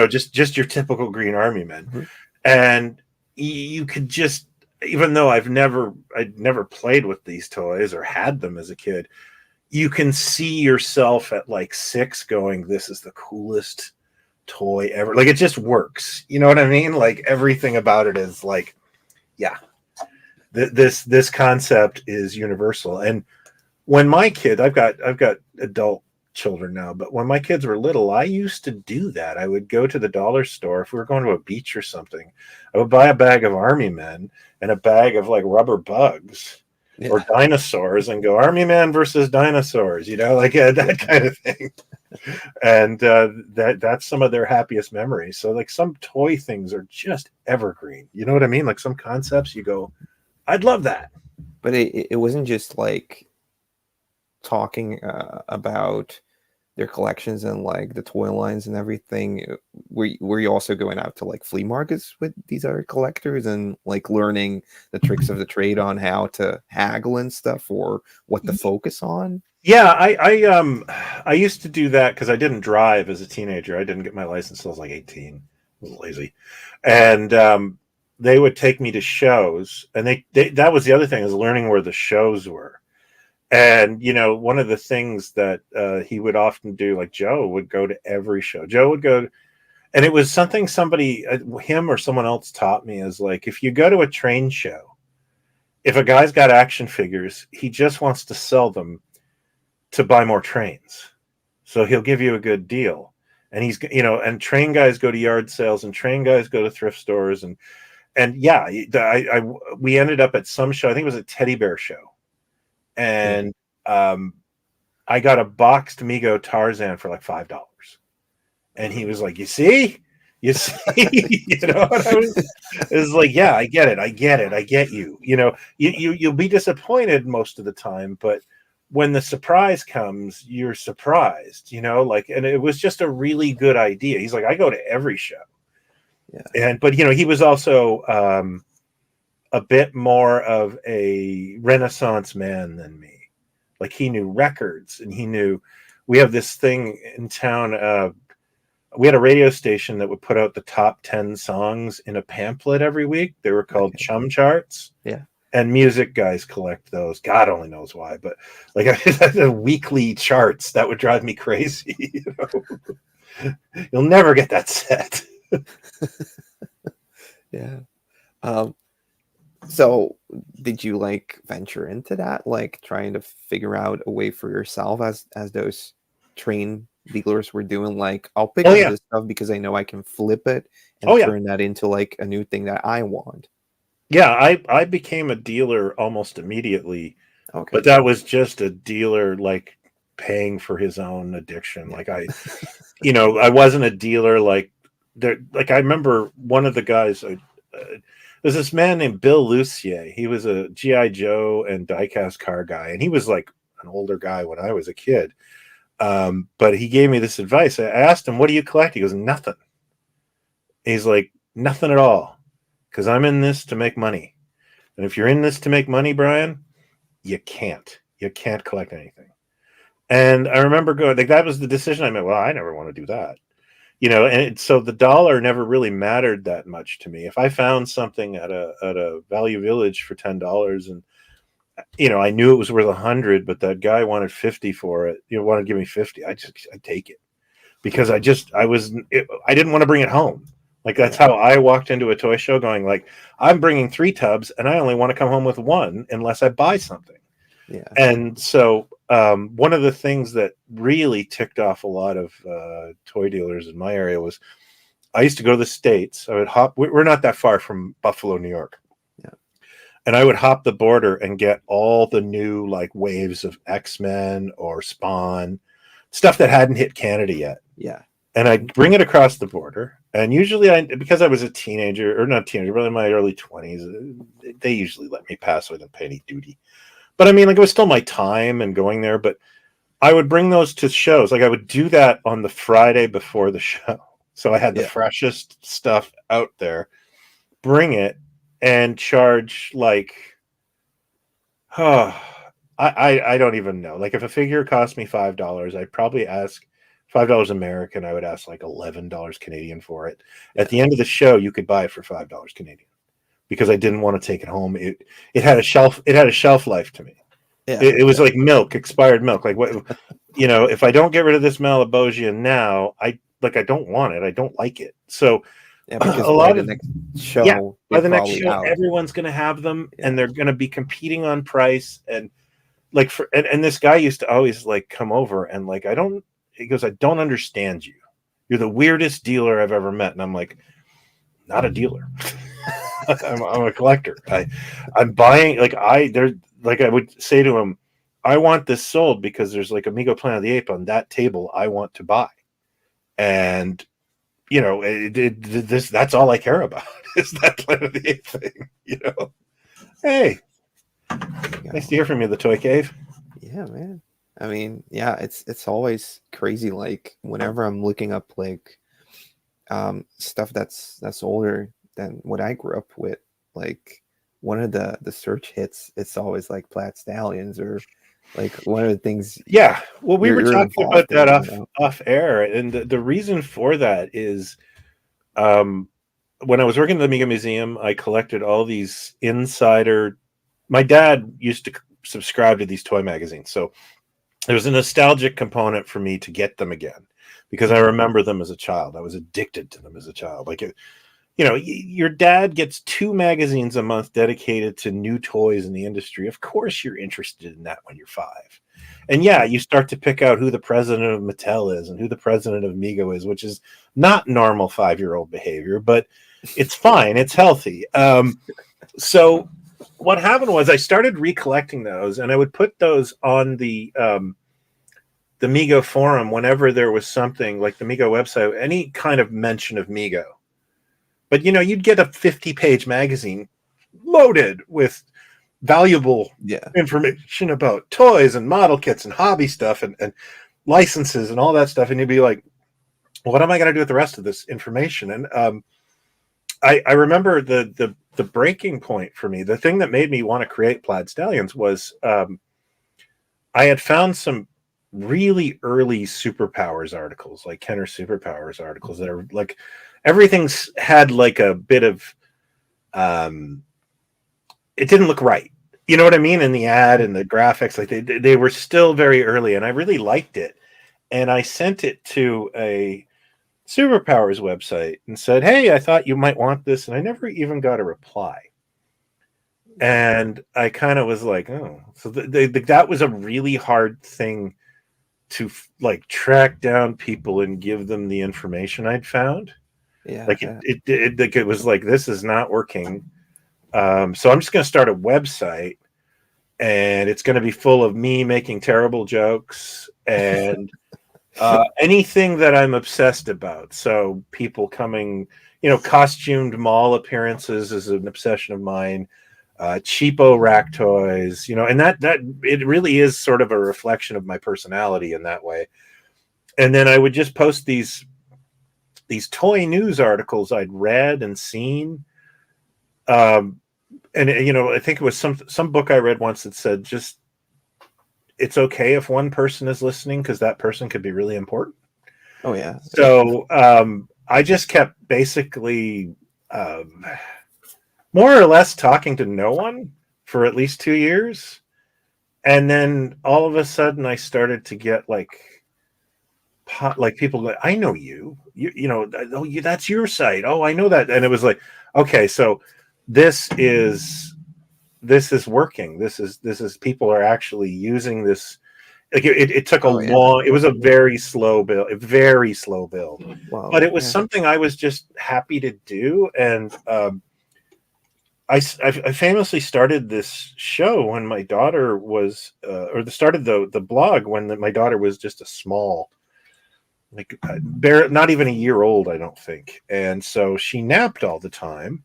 Just your typical green army men. Mm-hmm. And you could just, even though I'd never played with these toys or had them as a kid, you can see yourself at like 6 going, this is the coolest toy ever. Like, it just works. You know what I mean? Like, everything about it is like, yeah, this concept is universal. And when my kid, I've got adult children now, but when my kids were little, I used to do that. I would go to the dollar store if we were going to a beach or something. I would buy a bag of army men and a bag of like rubber bugs or dinosaurs and go army man versus dinosaurs, like that kind of thing. And that's some of their happiest memories. So like some toy things are just evergreen. You know what I mean? Like some concepts you go, I'd love that. But it wasn't just like talking about their collections and like the toy lines and everything. Were you also going out to like flea markets with these other collectors and like learning the tricks of the trade on how to haggle and stuff, or what to focus on? Yeah, I used to do that because I didn't drive as a teenager. I didn't get my license until I was like 18. I was lazy. And they would take me to shows, and they that was the other thing, is learning where the shows were. And one of the things that he would often do, like Joe would go to every show. Joe would go, and it was something somebody, him or someone else taught me, is like, if you go to a train show, if a guy's got action figures, he just wants to sell them to buy more trains. So he'll give you a good deal. And he's, and train guys go to yard sales, and train guys go to thrift stores. And yeah, we ended up at some show, I think it was a teddy bear show. And I got a boxed Mego Tarzan for like $5. And he was like, you see, and I was like, yeah, I get it. I get you. You'll be disappointed most of the time, but when the surprise comes, you're surprised, and it was just a really good idea. He's like, I go to every show. Yeah. But he was also a bit more of a Renaissance man than me. Like, he knew records, and we have this thing in town. We had a radio station that would put out the top 10 songs in a pamphlet every week. They were called Chum Charts. Yeah. And music guys collect those. God only knows why, but like the weekly charts, that would drive me crazy. You'll never get that set. Yeah. So did you like venture into that, like trying to figure out a way for yourself as those train dealers were doing? Like, I'll pick up this stuff because I know I can flip it and turn that into like a new thing that I want. Yeah, I became a dealer almost immediately. Okay. But that was just a dealer like paying for his own addiction. Like I wasn't a dealer like there. Like, I remember one of the guys, there's this man named Bill Lucier. He was a G.I. Joe and diecast car guy, and he was like an older guy when I was a kid. But he gave me this advice. I asked him, what do you collect? He goes, nothing. He's like, nothing at all, because I'm in this to make money. And if you're in this to make money, Brian, you can't collect anything. And I remember going, like, that was the decision I made. Well, I never want to do that. And so the dollar never really mattered that much to me. If I found something at a Value Village for $10, and I knew it was worth 100, but that guy wanted 50 for it, wanted to give me 50, I'd take it, because I didn't want to bring it home. Like, that's how I walked into a toy show, going like, I'm bringing 3 tubs and I only want to come home with 1 unless I buy something. Yeah. And so one of the things that really ticked off a lot of toy dealers in my area was, I used to go to the States. I would hop. We're not that far from Buffalo, New York. Yeah. And I would hop the border and get all the new, like, waves of X-Men or Spawn, stuff that hadn't hit Canada yet. Yeah. And I'd bring it across the border. And usually, because I was a teenager, or not teenager, but in my early 20s, they usually let me pass without pay any duty. But I mean, like, it was still my time and going there. But I would bring those to shows. Like, I would do that on the Friday before the show. So I had the freshest stuff out there, bring it, and charge, like, I don't even know. Like, if a figure cost me $5, I'd probably ask $5 American. I would ask like $11 Canadian for it. At the end of the show, you could buy it for $5 Canadian, because I didn't want to take it home. It had a shelf life to me. Yeah. It was like milk, expired milk. Like, what, if I don't get rid of this Malabosia now, I don't want it. I don't like it. So because a lot of the next show, by the next show, out. everyone's going to have them, and they're going to be competing on price. And like, and this guy used to always, like, come over and, like, he goes, I don't understand you. You're the weirdest dealer I've ever met. And I'm like, not a dealer. I'm a collector. I'm buying, I would say to him, I want this sold because there's, like, a Mego Planet of the Ape on that table I want to buy. And, that's all I care about is that Planet of the Ape thing, Hey, nice to hear from you, the Toy Cave. Yeah, man. I mean, yeah, it's always crazy. Like, whenever I'm looking up, like, stuff that's older than what I grew up with, like, one of the search hits, it's always like Plaid Stallions, or like one of the things. Yeah, well, we were talking about that off air, and the reason for that is, when I was working at the Mega Museum, I collected all these insider. My dad used to subscribe to these toy magazines, so there was a nostalgic component for me to get them again, because I remember them as a child. I was addicted to them as a child. Like, your dad gets 2 magazines a month dedicated to new toys in the industry. Of course, you're interested in that when you're 5. And yeah, you start to pick out who the president of Mattel is and who the president of Mego is, which is not normal 5-year-old behavior, but it's fine. It's healthy. So what happened was, I started recollecting those, and I would put those on the Mego forum whenever there was something, like the Mego website, any kind of mention of Mego. But, you'd get a 50-page magazine loaded with valuable information about toys and model kits and hobby stuff and licenses and all that stuff. And you'd be like, what am I going to do with the rest of this information? And I remember the breaking point for me, the thing that made me want to create Plaid Stallions, was I had found some really early Superpowers articles, like Kenner Superpowers articles, that are like, everything's had like a bit of it didn't look right, you know what I mean, in the ad and the graphics. Like, they were still very early, and I really liked it, and I sent it to a Superpowers website and said, hey, I thought you might want this, and I never even got a reply. And I kind of was like, oh, so that was a really hard thing to, like, track down people and give them the information I'd found. It was like, this is not working. So I'm just going to start a website, and it's going to be full of me making terrible jokes and anything that I'm obsessed about. So people coming, costumed mall appearances is an obsession of mine. Cheapo rack toys, and that it really is sort of a reflection of my personality in that way. And then I would just post these these toy news articles I'd read and seen. And I think it was some book I read once that said just it's okay if one person is listening because that person could be really important. Oh yeah. So I just kept basically more or less talking to no one for at least 2 years. And then all of a sudden I started to get like people go, I know you know, oh, that's your site. Oh, I know that. And it was like, okay, so this is working. This is people are actually using this. Like it took a long, it was a very slow build, Wow. but it was something I was just happy to do. And I famously started this show when my daughter was, started the blog when my daughter was just a small, like not even a year old, I don't think. And so she napped all the time.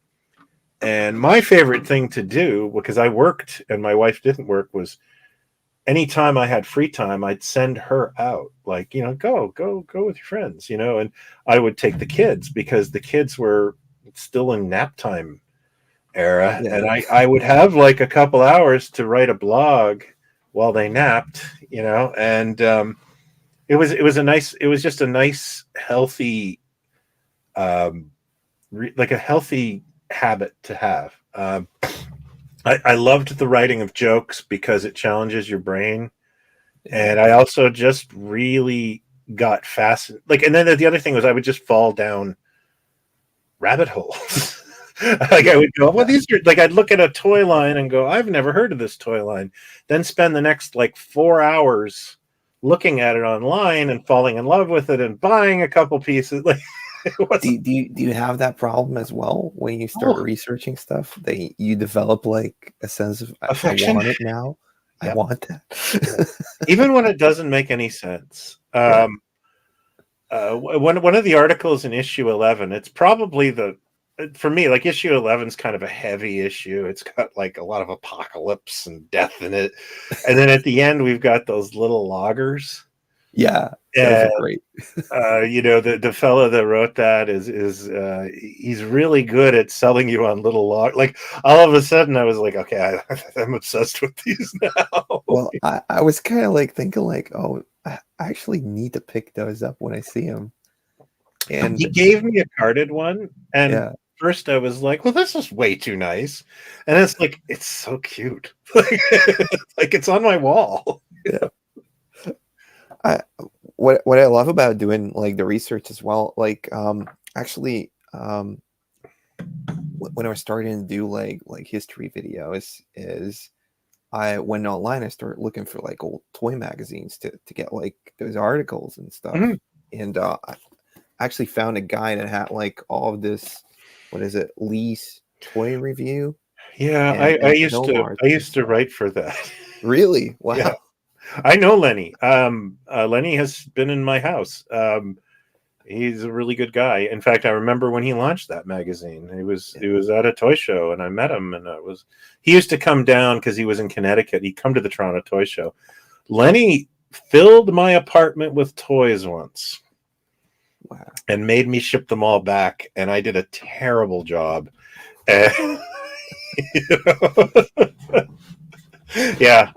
And my favorite thing to do, because I worked and my wife didn't work, was anytime I had free time, I'd send her out, like, go with your friends, and I would take the kids because the kids were still in nap time era. Yeah. And I would have like a couple hours to write a blog while they napped, and it was just a nice, healthy, like a healthy habit to have. I loved the writing of jokes because it challenges your brain. And I also just really got fascinated. Like, and then the other thing was I would just fall down rabbit holes. Like I would go, well, these are like, I'd look at a toy line and go, I've never heard of this toy line. Then spend the next like 4 hours looking at it online and falling in love with it and buying a couple pieces. Like, do you have that problem as well when you start researching stuff that you develop like a sense of affection? I want it now. Yep. I want that. Even when it doesn't make any sense. One of the articles in issue 11, it's probably for me, like issue 11 is kind of a heavy issue. It's got like a lot of apocalypse and death in it. And then at the end, we've got those little loggers. Yeah, those are great. The fellow that wrote that is he's really good at selling you on little log. Like all of a sudden, I was like, okay, I'm obsessed with these now. Well, I was kind of like thinking like, oh, I actually need to pick those up when I see them. And he gave me a carded one, and first I was like, well, this is way too nice, and it's like it's so cute, like it's on my wall. Yeah. What I love about doing like the research as well, like actually when I was starting to do like history videos, is I went online, I started looking for like old toy magazines to get like those articles and stuff. Mm-hmm. And I actually found a guy that had like all of this, what is it, Lee's toy review. Yeah, I used to write for that. Really? Wow. Yeah. I know Lenny. Lenny has been in my house. He's a really good guy. In fact, I remember when he launched that magazine. He was at a toy show, and I met him. And he used to come down because he was in Connecticut. He'd come to the Toronto Toy Show. Lenny filled my apartment with toys once, and made me ship them all back. And I did a terrible job. Yeah,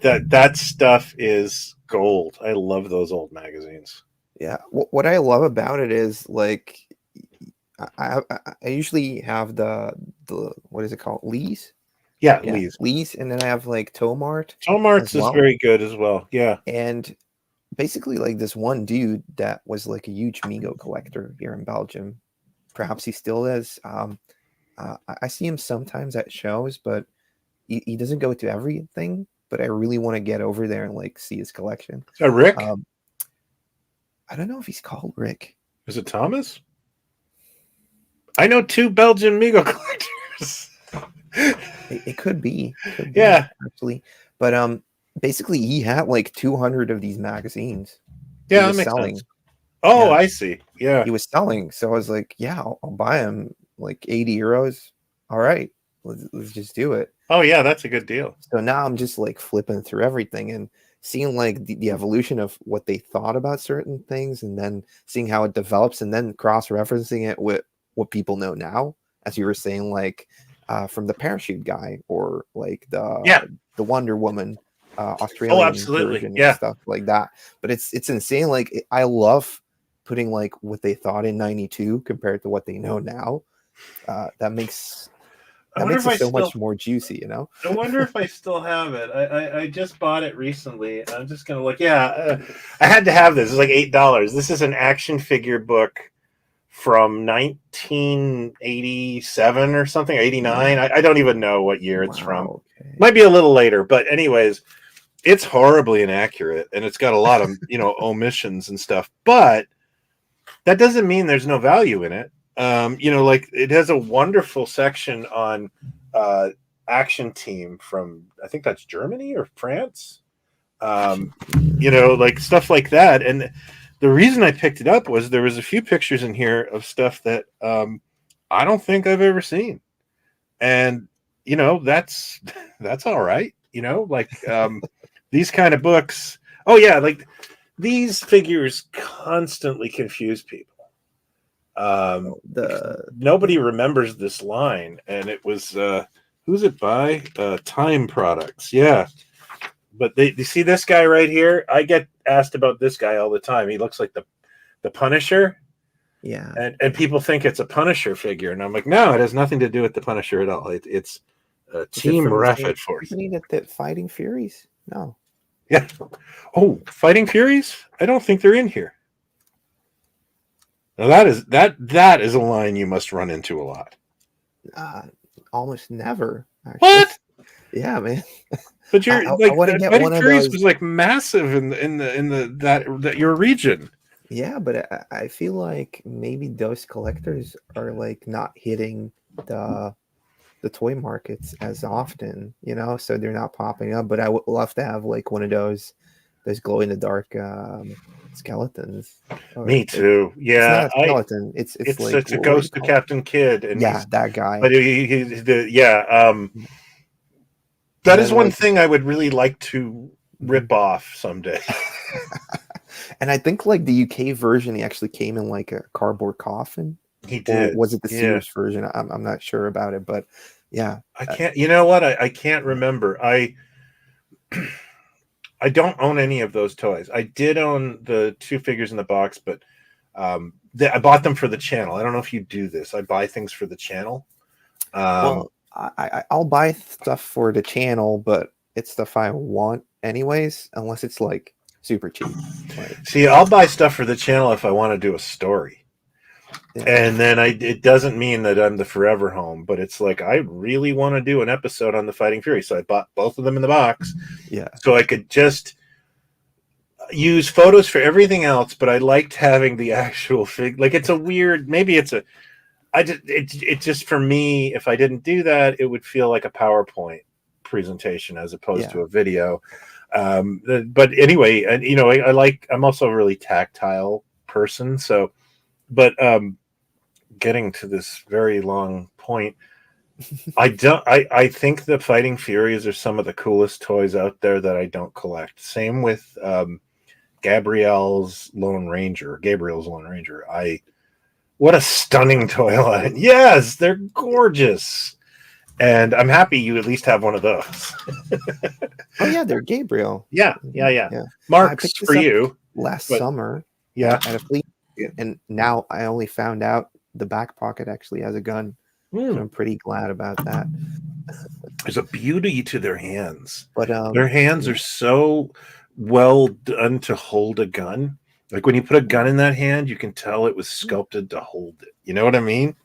that stuff is gold. I love those old magazines. Yeah, what I love about it is like I usually have the what is it called, Lee's? Yeah, Lee's, and then I have like Tomart's. Tomart's is very good as well. Yeah, and basically like this one dude that was like a huge Mego collector here in Belgium. Perhaps he still is. I see him sometimes at shows, but he doesn't go to everything. But I really want to get over there and like see his collection. Rick? I don't know if he's called Rick. Is it Thomas? I know 2 Belgian Mego collectors. It could be. Yeah, actually. But basically he had like 200 of these magazines. Yeah, that makes sense. Oh, yeah. I see. Yeah, he was selling. So I was like, yeah, I'll buy him like 80 euros. All right, let's just do it. Oh yeah, that's a good deal. So now I'm just like flipping through everything, and seeing like the evolution of what they thought about certain things, and then seeing how it develops, and then cross-referencing it with what people know now, as you were saying, like from the parachute guy, or like Yeah. the Wonder Woman Oh, Australian absolutely. version and Yeah. stuff like that. But it's insane. Like I love putting like what they thought in '92 compared to what they know now. That makes I wonder if it I so still much more juicy, you know? I wonder if I still have it. I just bought it recently. I'm just gonna look. Yeah, I had to have this. It's like $8. This is an action figure book from 1987 or something, 89. I don't even know what year it's from. Wow. Okay. Might be a little later, but anyways, it's horribly inaccurate, and it's got a lot of omissions and stuff. But that doesn't mean there's no value in it. Like it has a wonderful section on action team from, I think that's Germany or France. Like stuff like that. And the reason I picked it up was there was a few pictures in here of stuff that I don't think I've ever seen. And that's all right. Like these kind of books. Oh yeah, like these figures constantly confuse people. Nobody remembers this line, and it was who's it by? Time Products. Yeah. But you see this guy right here? I get asked about this guy all the time. He looks like the Punisher. Yeah. And people think it's a Punisher figure, and I'm like, no, it has nothing to do with the Punisher at all. It's Team Rapid Force. Company that Fighting Furies? No. Yeah. Oh, Fighting Furies? I don't think they're in here. Now that is a line you must run into a lot. Almost never. Actually. What? Yeah, man. But you're I like want to get Fighting one of Furies those. was like massive in that your region. Yeah, but I feel like maybe those collectors are like not hitting the toy markets as often, so they're not popping up. But I would love to have like one of those glow in the dark skeletons. Me too. Yeah, it's not a skeleton. It's like a ghost of Captain Kidd, and yeah, that guy. But that is one thing I would really like to rip off someday. And I think like the UK version, he actually came in like a cardboard coffin. He did. Or was it the Sears version? I'm not sure about it, but yeah. I can't. You know what? I can't remember. I don't own any of those toys. I did own the two figures in the box, but I bought them for the channel. I don't know if you do this. I buy things for the channel. Well, I'll buy stuff for the channel, but it's stuff I want anyways, unless it's like super cheap. See, I'll buy stuff for the channel if I want to do a story. Yeah. And then it doesn't mean that I'm the forever home, but it's like I really want to do an episode on the Fighting Fury, so I bought both of them in the box. Yeah. So I could just use photos for everything else, but I liked having the actual fig. Like it's a weird, maybe it's a. It just for me, if I didn't do that, it would feel like a PowerPoint presentation as opposed to a video. But anyway, and I'm also a really tactile person, so. But getting to this very long point, I think the Fighting Furies are some of the coolest toys out there that I don't collect. Same with Gabriel's Lone Ranger. What a stunning toy line. Yes, they're gorgeous. And I'm happy you at least have one of those. Oh yeah, they're Gabriel. Yeah. Mark's for you. Last summer. Yeah. At a flea. And now I only found out the back pocket actually has a gun. So I'm pretty glad about that. There's a beauty to their hands. But their hands are so well done to hold a gun. Like when you put a gun in that hand, you can tell it was sculpted to hold it. You know what I mean?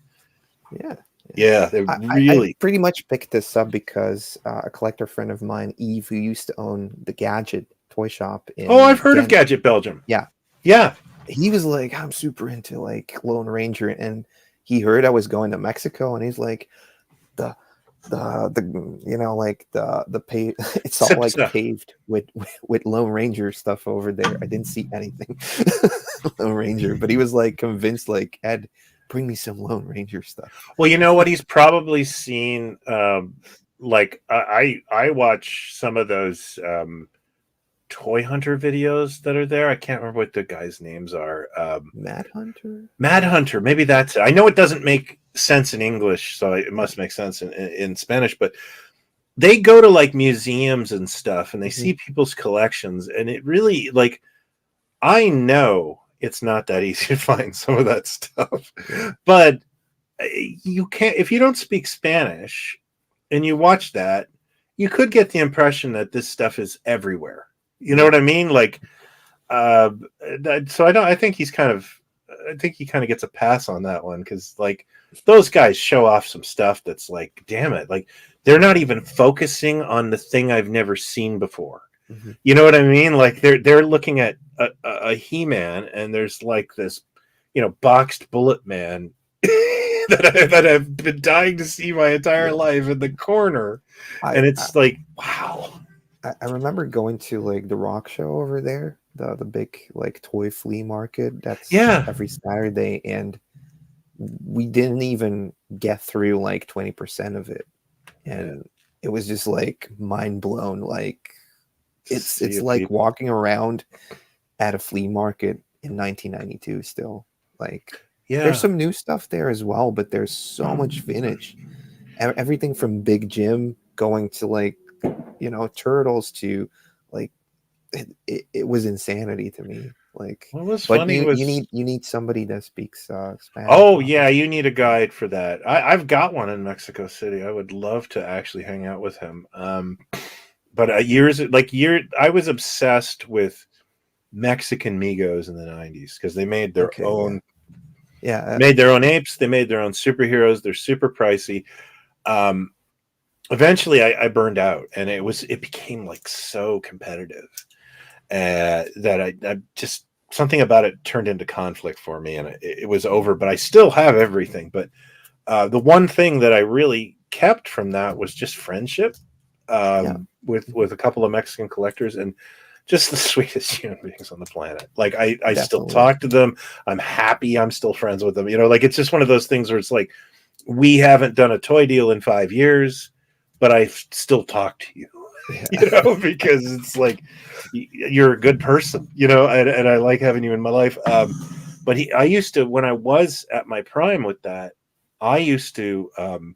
Yeah, they're really. I pretty much picked this up because a collector friend of mine, Eve, who used to own the Gadget toy shop. I've heard of Gadget Belgium. Yeah. He was like, I'm super into like Lone Ranger, and he heard I was going to Mexico, and he's like, the pave. It's all like paved with Lone Ranger stuff over there. I didn't see anything Lone Ranger, but he was like convinced, like, Ed, bring me some Lone Ranger stuff. Well, you know what? He's probably seen. Like I watch some of those toy hunter videos that are there. I can't remember what the guys' names are. Mad Hunter. Mad Hunter, maybe that's it. I know it doesn't make sense in English, so it must make sense in Spanish, but they go to like museums and stuff and they see people's collections, and it really, like, I know it's not that easy to find some of that stuff, but you can't, if you don't speak Spanish and you watch that, you could get the impression that this stuff is everywhere. You know what I mean? Like, so I think he's kind of, I think he kind of gets a pass on that one, because like those guys show off some stuff that's like, damn it, like they're not even focusing on the thing I've never seen before. You know what I mean? Like they're looking at a He-Man, and there's like this, you know, boxed Bullet Man that I've been dying to see my entire life in the corner, and it's like, wow. I remember going to like the rock show over there, the big like toy flea market. That's every Saturday, and we didn't even get through like 20% of it, and it was just like mind blown. Like it's like walking around at a flea market in 1992 still. Like there's some new stuff there as well, but there's so much vintage. Everything from Big Jim going to like, you know, Turtles to like it was insanity to me. Like, what was funny was you need somebody that speaks Spanish. Oh yeah, you need a guide for that. I've got one in Mexico City. I would love to actually hang out with him. But I was obsessed with Mexican Megos in the 90s, because they made their own. Made their own apes. They made their own superheroes. They're super pricey. Eventually I burned out, and it became like so competitive that I just, something about it turned into conflict for me, and it was over. But I still have everything. But the one thing that I really kept from that was just friendship with a couple of Mexican collectors, and just the sweetest human beings on the planet. Like I still talk to them. I'm happy I'm still friends with them. You know, like it's just one of those things where it's like, we haven't done a toy deal in 5 years, but I still talk to you. You know, because it's like, you're a good person, you know, and I like having you in my life. But I used to, when I was at my prime with that, I used to,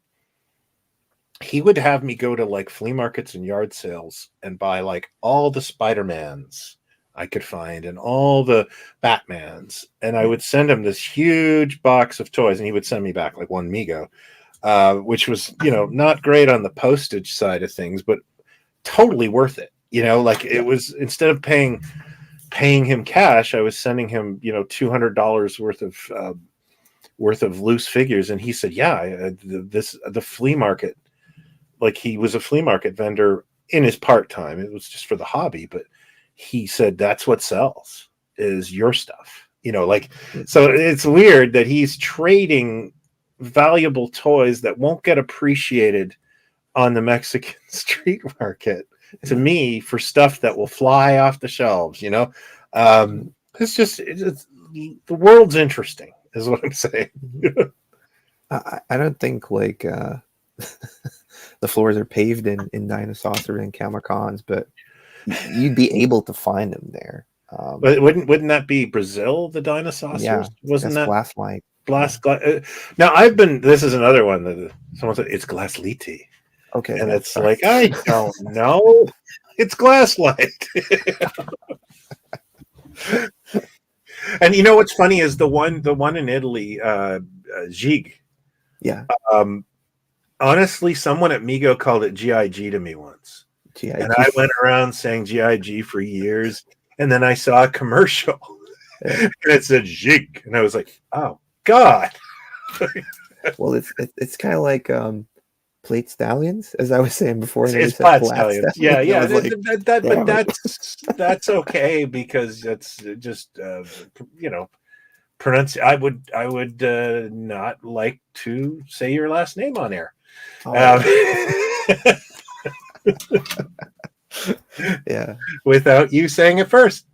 he would have me go to like flea markets and yard sales and buy like all the Spider-Mans I could find and all the Batmans. And I would send him this huge box of toys, and he would send me back like one Mego, which was, you know, not great on the postage side of things, but totally worth it. You know, like it was, instead of paying him cash, I was sending him, you know, $200 worth of loose figures. And he said, the flea market, like he was a flea market vendor in his part-time. It was just for the hobby, but he said, that's what sells, is your stuff. You know, like, so it's weird that he's trading valuable toys that won't get appreciated on the Mexican street market to me for stuff that will fly off the shelves, you know. It's just, the world's interesting is what I'm saying. I don't think like the floors are paved in Dinosaurs or in Kamikons, but you'd be able to find them there. But wouldn't that be Brazil, the Dinosaurs? Yeah, wasn't that glass like glass? Now this is another one that someone said, it's Glasliti. Okay, and it's sorry. Like, I don't know, it's Glasslight. And you know what's funny is the one in Italy, Geek. Yeah. Honestly, someone at Mego called it GIG to me once. GIG. And I went around saying GIG for years, and then I saw a commercial and it said Geek, and I was like, oh God. Well, it's kind of like Plaid Stallions, as I was saying before. It's Plaid Stallions. Yeah. Like, but that's okay, because that's just you know, I would not like to say your last name on air. Yeah, without you saying it first.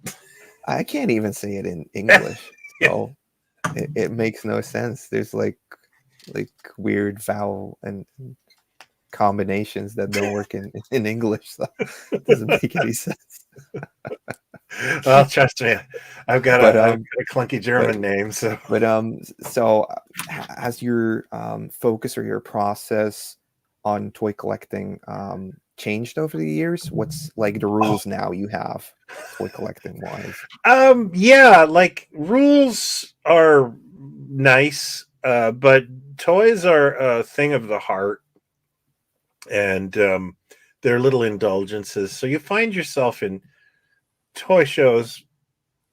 I can't even say it in English, so it makes no sense. There's like weird vowel and combinations that don't work in English, so it doesn't make any sense. Well, trust me, I've got But a clunky German but name, so. but so has your focus or your process on toy collecting changed over the years? What's like the rules now you have toy collecting wise? Yeah, like rules are nice, but toys are a thing of the heart, and they're little indulgences. So you find yourself in toy shows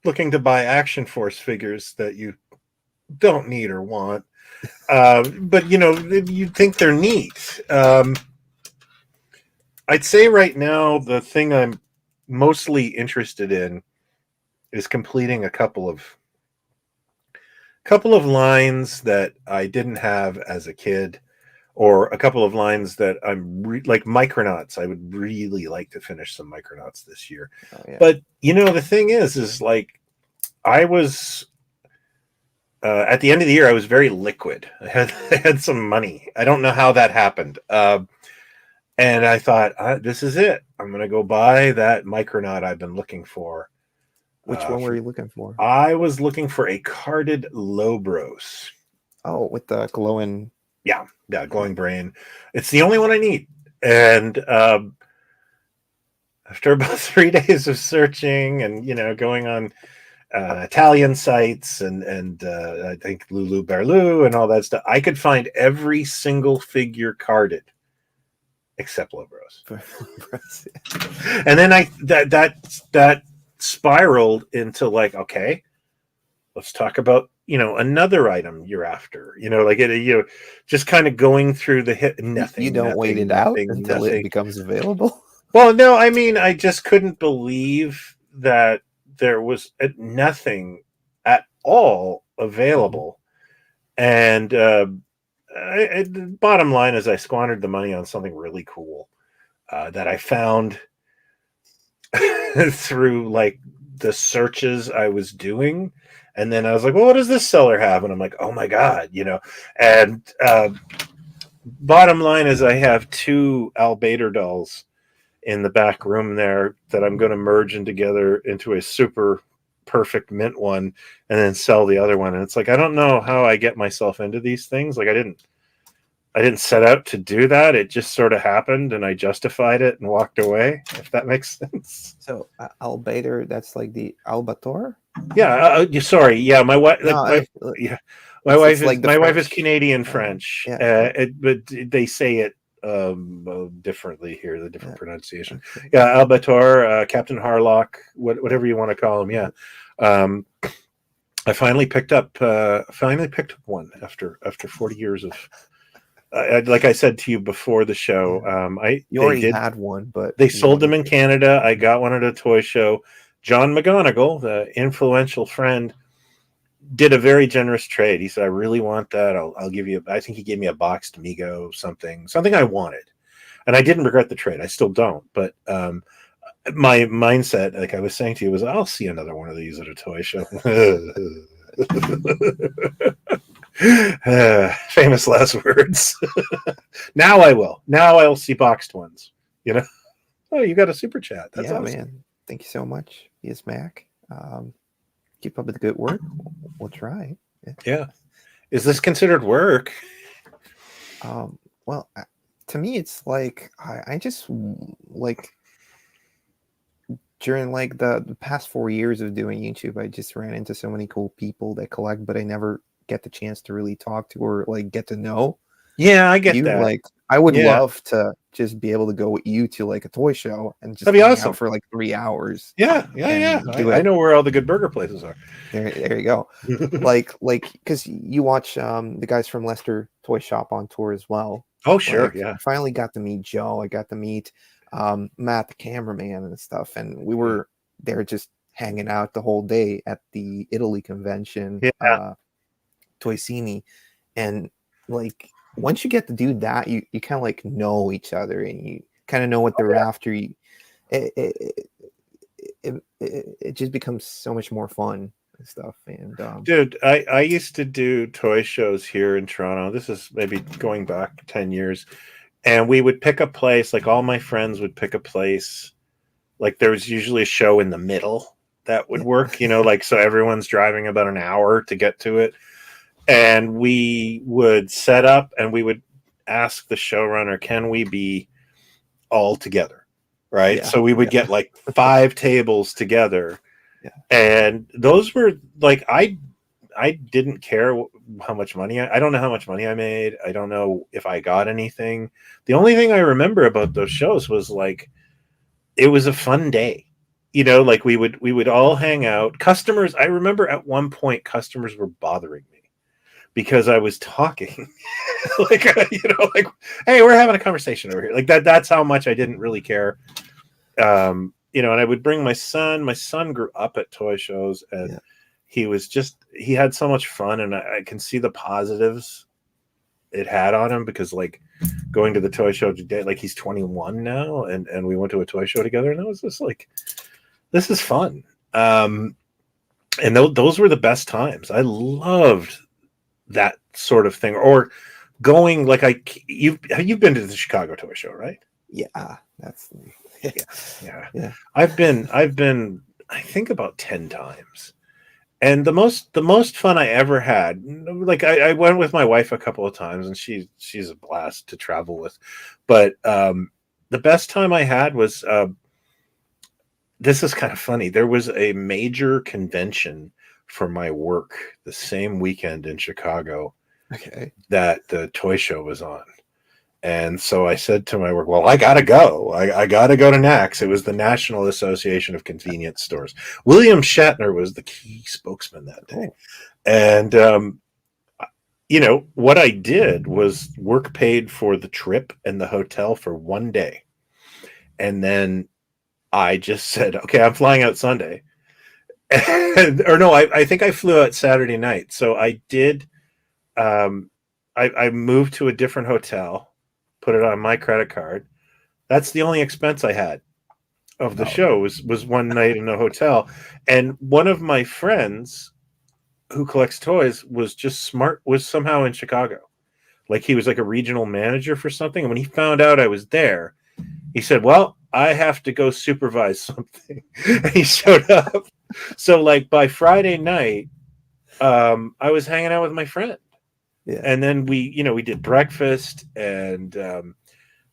looking to buy Action Force figures that you don't need or want, but you think they're neat. I'd say right now the thing I'm mostly interested in is completing a couple of lines that I didn't have as a kid, or a couple of lines that like Micronauts. I would really like to finish some Micronauts this year. Oh yeah. But the thing is like I was at the end of the year, I was very liquid. I had some money. I don't know how that happened. And I thought, this is it. I'm going to go buy that Micronaut I've been looking for. Which one were you looking for? I was looking for a carded Lobros. Oh, with the glowing. Yeah, glowing brain. It's the only one I need. And after about 3 days of searching and going on Italian sites and I think Lulu Berlu and all that stuff, I could find every single figure carded except Lobros. And then that spiraled into like, okay, let's talk about another item you're after. Like it, just kind of going through the hit. Nothing. You don't nothing, wait it nothing, out until nothing. it becomes available. Well, no, I mean, I just couldn't believe that there was nothing at all available. And the bottom line is I squandered the money on something really cool that I found through like the searches I was doing. And then I was like, well, what does this seller have? And I'm like, oh my God, and bottom line is I have 2 Albator dolls in the back room there that I'm going to merge together into a super perfect mint one and then sell the other one. And it's like, I don't know how I get myself into these things. Like I didn't set out to do that. It just sort of happened and I justified it and walked away, if that makes sense. So Albator, that's like the Albator? Yeah, sorry. Yeah, my wife. No, My wife is like the my wife is French. Canadian French. Yeah. But they say it differently here, the different pronunciation. Okay. Yeah, Albator, Captain Harlock, whatever you want to call him. Yeah. I finally picked up one after 40 years of. Like I said to you before the show, You already had one, but they sold them in Canada. I got one at a toy show. John McGonigal, the influential friend, did a very generous trade. He said, "I really want that. I'll give you." I think he gave me a boxed Mego, something I wanted, and I didn't regret the trade. I still don't, but my mindset, like I was saying to you, was I'll see another one of these at a toy show. Famous last words. Now I will. Now I'll see boxed ones. Oh, you got a super chat. That's awesome. Man. Thank you so much, yes, Mac. Keep up with the good work. We'll try. Yeah. Is this considered work? Well, to me, it's like I just like during like the past 4 years of doing YouTube, I just ran into so many cool people that collect, but I never get the chance to really talk to or like get to know. Yeah, I get you. that. Like, I would love to just be able to go with you to like a toy show and just that'd be awesome out for like 3 hours. Yeah. I know where all the good burger places are. There you go. like because you watch the guys from Leicester Toy Shop on tour as well. Oh sure. Like, Yeah, I finally got to meet Joe. I got to meet Matt the cameraman and stuff, and we were there just hanging out the whole day at the Italy convention. Toysini, and like once you get to do that, you kind of like know each other and you kind of know what they're after. It just becomes so much more fun and stuff. And dude, I used to do toy shows here in Toronto. This is maybe going back 10 years, and we would pick a place. Like all my friends would pick a place Like there was usually a show in the middle that would work, like so everyone's driving about an hour to get to it. And we would set up and we would ask the showrunner, can we be all together? Right. Yeah. So we would get like 5 tables together. Yeah. And those were like, I didn't care how much money I don't know how much money I made. I don't know if I got anything. The only thing I remember about those shows was like, it was a fun day. Like we would all hang out. Customers, I remember at one point customers were bothering me because I was talking like, like, hey, we're having a conversation over here. Like that's how much I didn't really care. And I would bring my son. My son grew up at toy shows, and he had so much fun, and I can see the positives it had on him, because like going to the toy show today, like he's 21 now, and we went to a toy show together, and it was just like, this is fun. And those were the best times. I loved that sort of thing. Or going, like, you've been to the Chicago Toy Show, right? Yeah, that's yeah. I've been I think about 10 times. And the most fun I ever had, like I went with my wife a couple of times, and she's a blast to travel with. But the best time I had was, this is kind of funny. There was a major convention for my work the same weekend in Chicago that the toy show was on. And so I said to my work, well, I got to go. I got to go to NACS. It was the National Association of Convenience Stores. William Shatner was the key spokesman that day. And, what I did was work paid for the trip and the hotel for one day. And then I just said, okay, I'm flying out Sunday. Or no, I think I flew out Saturday night. So I did, I moved to a different hotel, put it on my credit card. That's the only expense I had of the show was one night in a hotel. And one of my friends who collects toys was somehow in Chicago. Like he was like a regional manager for something. And when he found out I was there, he said, well, I have to go supervise something. And he showed up. So like by Friday night, I was hanging out with my friend. Yeah. And then we did breakfast, and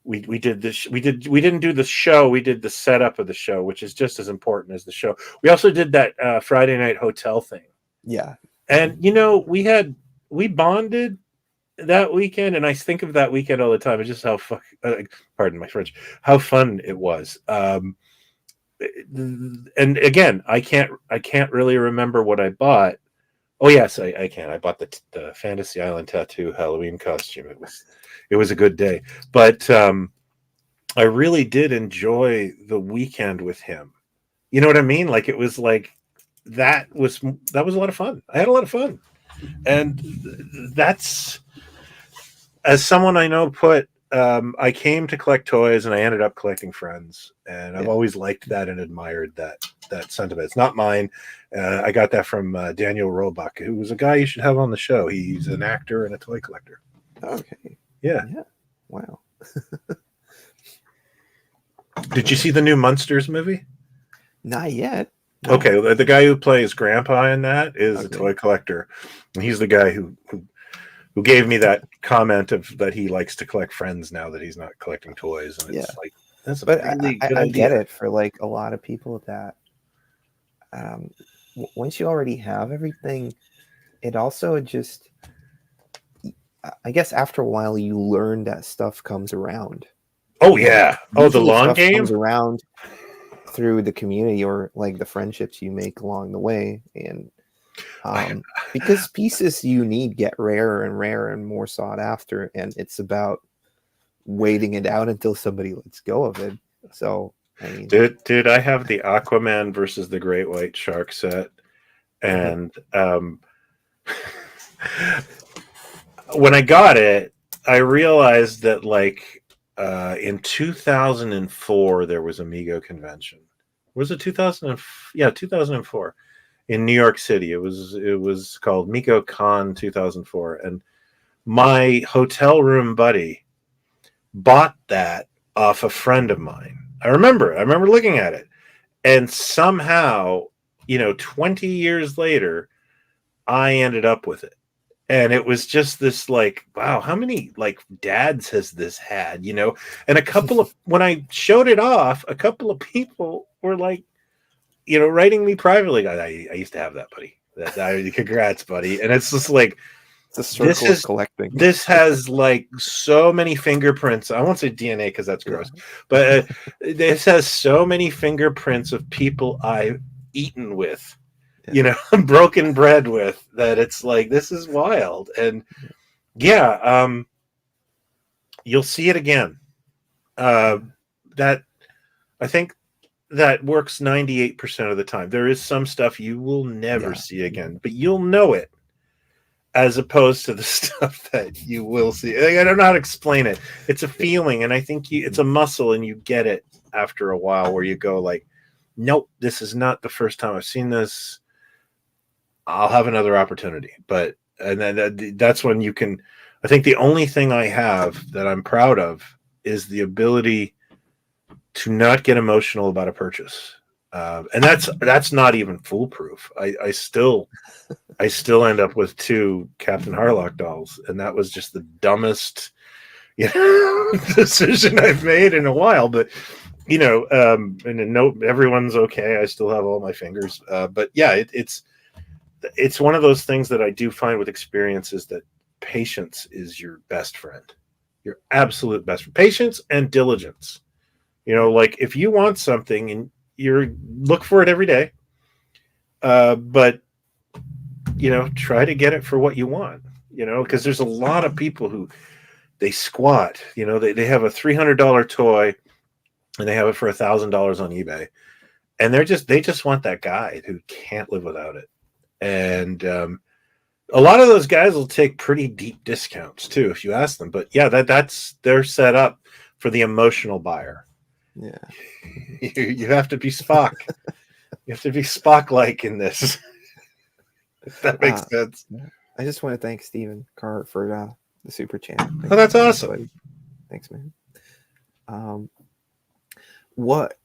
we did this. We didn't do the show. We did the setup of the show, which is just as important as the show. We also did that Friday night hotel thing. Yeah. And we bonded that weekend, and I think of that weekend all the time. It's just how pardon my French, how fun it was. And again, I can't really remember what I bought. Oh yes, I can. I bought the Fantasy Island tattoo Halloween costume. It was a good day, but I really did enjoy the weekend with him. You know what I mean? Like it was like that was a lot of fun. I had a lot of fun, and that's, as someone I know put, I came to collect toys and I ended up collecting friends, and I've always liked that and admired that sentiment. It's not mine. I got that from Daniel Roebuck, who was a guy you should have on the show. He's an actor and a toy collector. Okay. Yeah. Wow. Did you see the new Munsters movie? Not yet. No. Okay, the guy who plays Grandpa in that is a toy collector, and he's the guy who gave me that comment of that he likes to collect friends now that he's not collecting toys. And it's like, that's a really good idea. I get it for like a lot of people that once you already have everything, it also just, I guess after a while you learn that stuff comes around. Oh yeah. Oh, the long game comes around through the community or like the friendships you make along the way. And because pieces you need get rarer and rarer and more sought after, and it's about waiting it out until somebody lets go of it. So I mean, dude, I have the Aquaman versus the Great White Shark set, and when I got it, I realized that like in 2004 there was a Mego convention. Was it 2000? Yeah, 2004 in New York City. It was called Mego Con 2004, and my hotel room buddy bought that off a friend of mine. I remember looking at it, And somehow, 20 years later, I ended up with it. And it was just this like, wow, how many like dads has this had, And a couple of, when I showed it off, a couple of people were like, writing me privately, I used to have that, buddy. Congrats, buddy. And it's just like, It's a circle of collecting. this has like so many fingerprints. I won't say DNA because that's gross, but this has so many fingerprints of people I've eaten with, broken bread with, that it's like, this is wild. And you'll see it again. That I think that works 98% of the time. There is some stuff you will never see again, but you'll know it, as opposed to the stuff that you will see. I don't know how to explain it. It's a feeling, and I think it's a muscle, and you get it after a while, where you go like, nope, this is not the first time I've seen this. I'll have another opportunity. And then that's when you can. I think the only thing I have that I'm proud of is the ability to not get emotional about a purchase. And that's not even foolproof. I still end up with 2 Captain Harlock dolls, and that was just the dumbest decision I've made in a while. But and no, everyone's okay. I still have all my fingers. But yeah, it's one of those things that I do find with experience, is that patience is your best friend, your absolute best friend. Patience and diligence. Like if you want something and you look for it every day, but try to get it for what you want, because there's a lot of people who they squat, they have a $300 toy and they have it for $1,000 on eBay, and they just want that guy who can't live without it. And a lot of those guys will take pretty deep discounts too if you ask them. But yeah, they're set up for the emotional buyer. Yeah, you have to be Spock. You have to be Spock-like in this. If that makes sense. I just want to thank Stephen Carr for the super chat. Oh, that's awesome. Buddy. Thanks, man. What?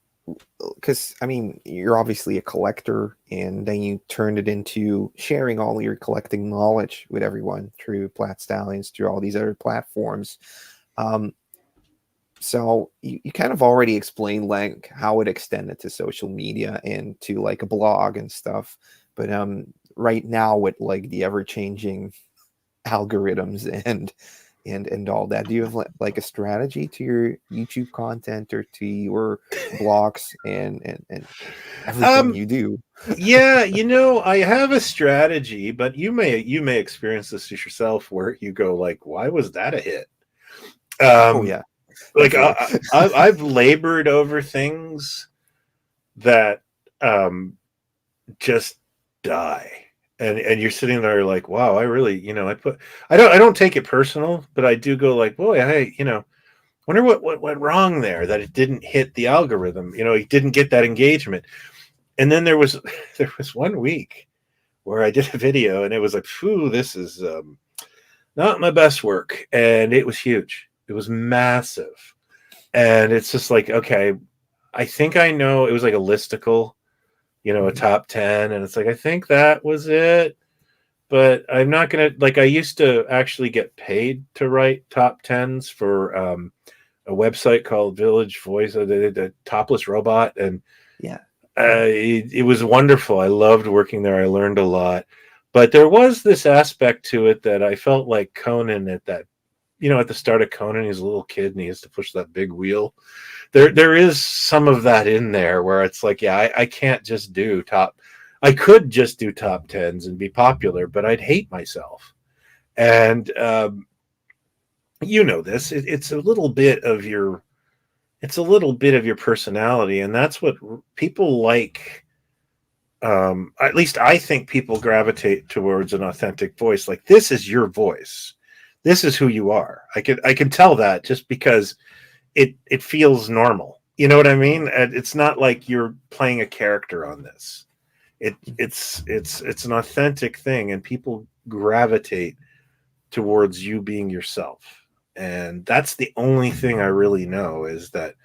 Because I mean, you're obviously a collector, and then you turned it into sharing all your collecting knowledge with everyone through Plaid Stallions, through all these other platforms. So you kind of already explained like how it extended to social media and to like a blog and stuff. But right now, with like the ever-changing algorithms and all that, do you have like a strategy to your YouTube content or to your blogs and everything you do? Yeah, I have a strategy, but you may experience this yourself, where you go like, why was that a hit? Oh yeah, like I've labored over things that just die. And you're sitting there like, wow, I really, I don't take it personal, but I do go like, boy, wonder what went wrong there, that it didn't hit the algorithm. It didn't get that engagement. And then there was one week where I did a video, and it was like, phew, this is not my best work, and it was huge. It was massive, and it's just like, okay, I think I know. It was like a listicle, a top 10, and it's like, I think that was it, but I'm not gonna, like, I used to actually get paid to write top 10s for a website called Village Voice, the topless robot, and yeah, it was wonderful. I loved working there. I learned a lot, but there was this aspect to it that I felt like Conan at that, at the start of Conan, he's a little kid and he has to push that big wheel. There is some of that in there, where it's like, yeah, I can't just do I could just do top 10s and be popular, but I'd hate myself. And this, it's a little bit of your personality, and that's what people like. At least I think people gravitate towards an authentic voice. Like, this is your voice. This is who you are. I can tell that just because it feels normal. You know what I mean? And it's not like you're playing a character on this. It's an authentic thing, and people gravitate towards you being yourself. And that's the only thing I really know, is that,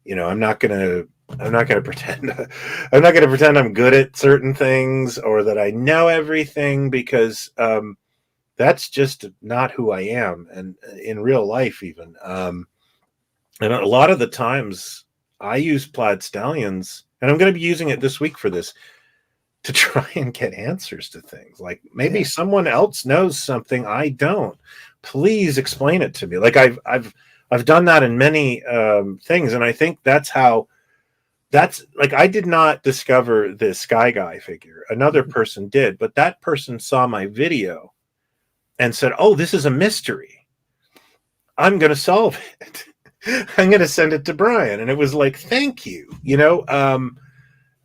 I'm not going to I'm not going to pretend. I'm not going to pretend I'm good at certain things or that I know everything, because that's just not who I am, and in real life even. And a lot of the times I use Plaid Stallions, and I'm going to be using it this week for this, to try and get answers to things. Like maybe someone else knows something I don't. Please explain it to me. Like I've done that in many things, and I think that's like, I did not discover the Sky Guy figure. Another person did, but that person saw my video and said, "Oh, this is a mystery. I'm going to solve it. I'm going to send it to Brian." And it was like, "Thank you."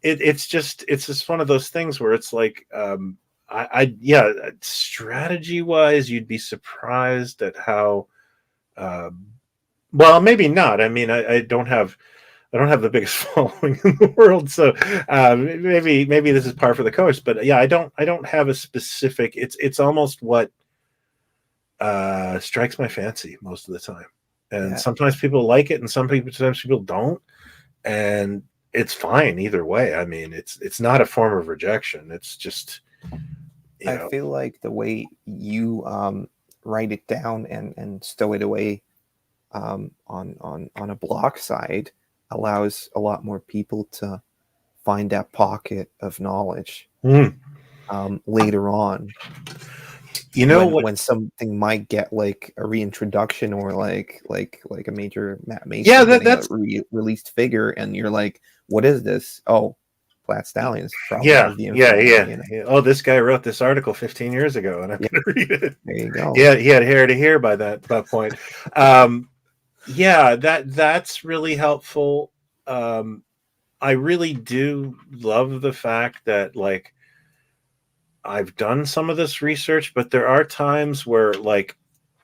It's just one of those things where it's like, yeah, strategy wise, you'd be surprised at how, well, maybe not. I mean, I don't have the biggest following in the world, so maybe this is par for the course. But yeah, I don't have a specific. It's almost what strikes my fancy most of the time, and sometimes people like it, and sometimes people don't, and it's fine either way. I mean, it's not a form of rejection. It's just, I feel like the way you write it down and stow it away on a block side allows a lot more people to find that pocket of knowledge later on. When something might get like a reintroduction, or like a major Matt Mason getting a released figure, and you're like, "What is this?" Oh, Plaid Stallions probably has the info. Yeah. Oh, this guy wrote this article 15 years ago, and I'm gonna read it. There you go. Yeah, he had hair to hear by that point. Yeah, that's really helpful. I really do love the fact that, like, I've done some of this research, but there are times where, like,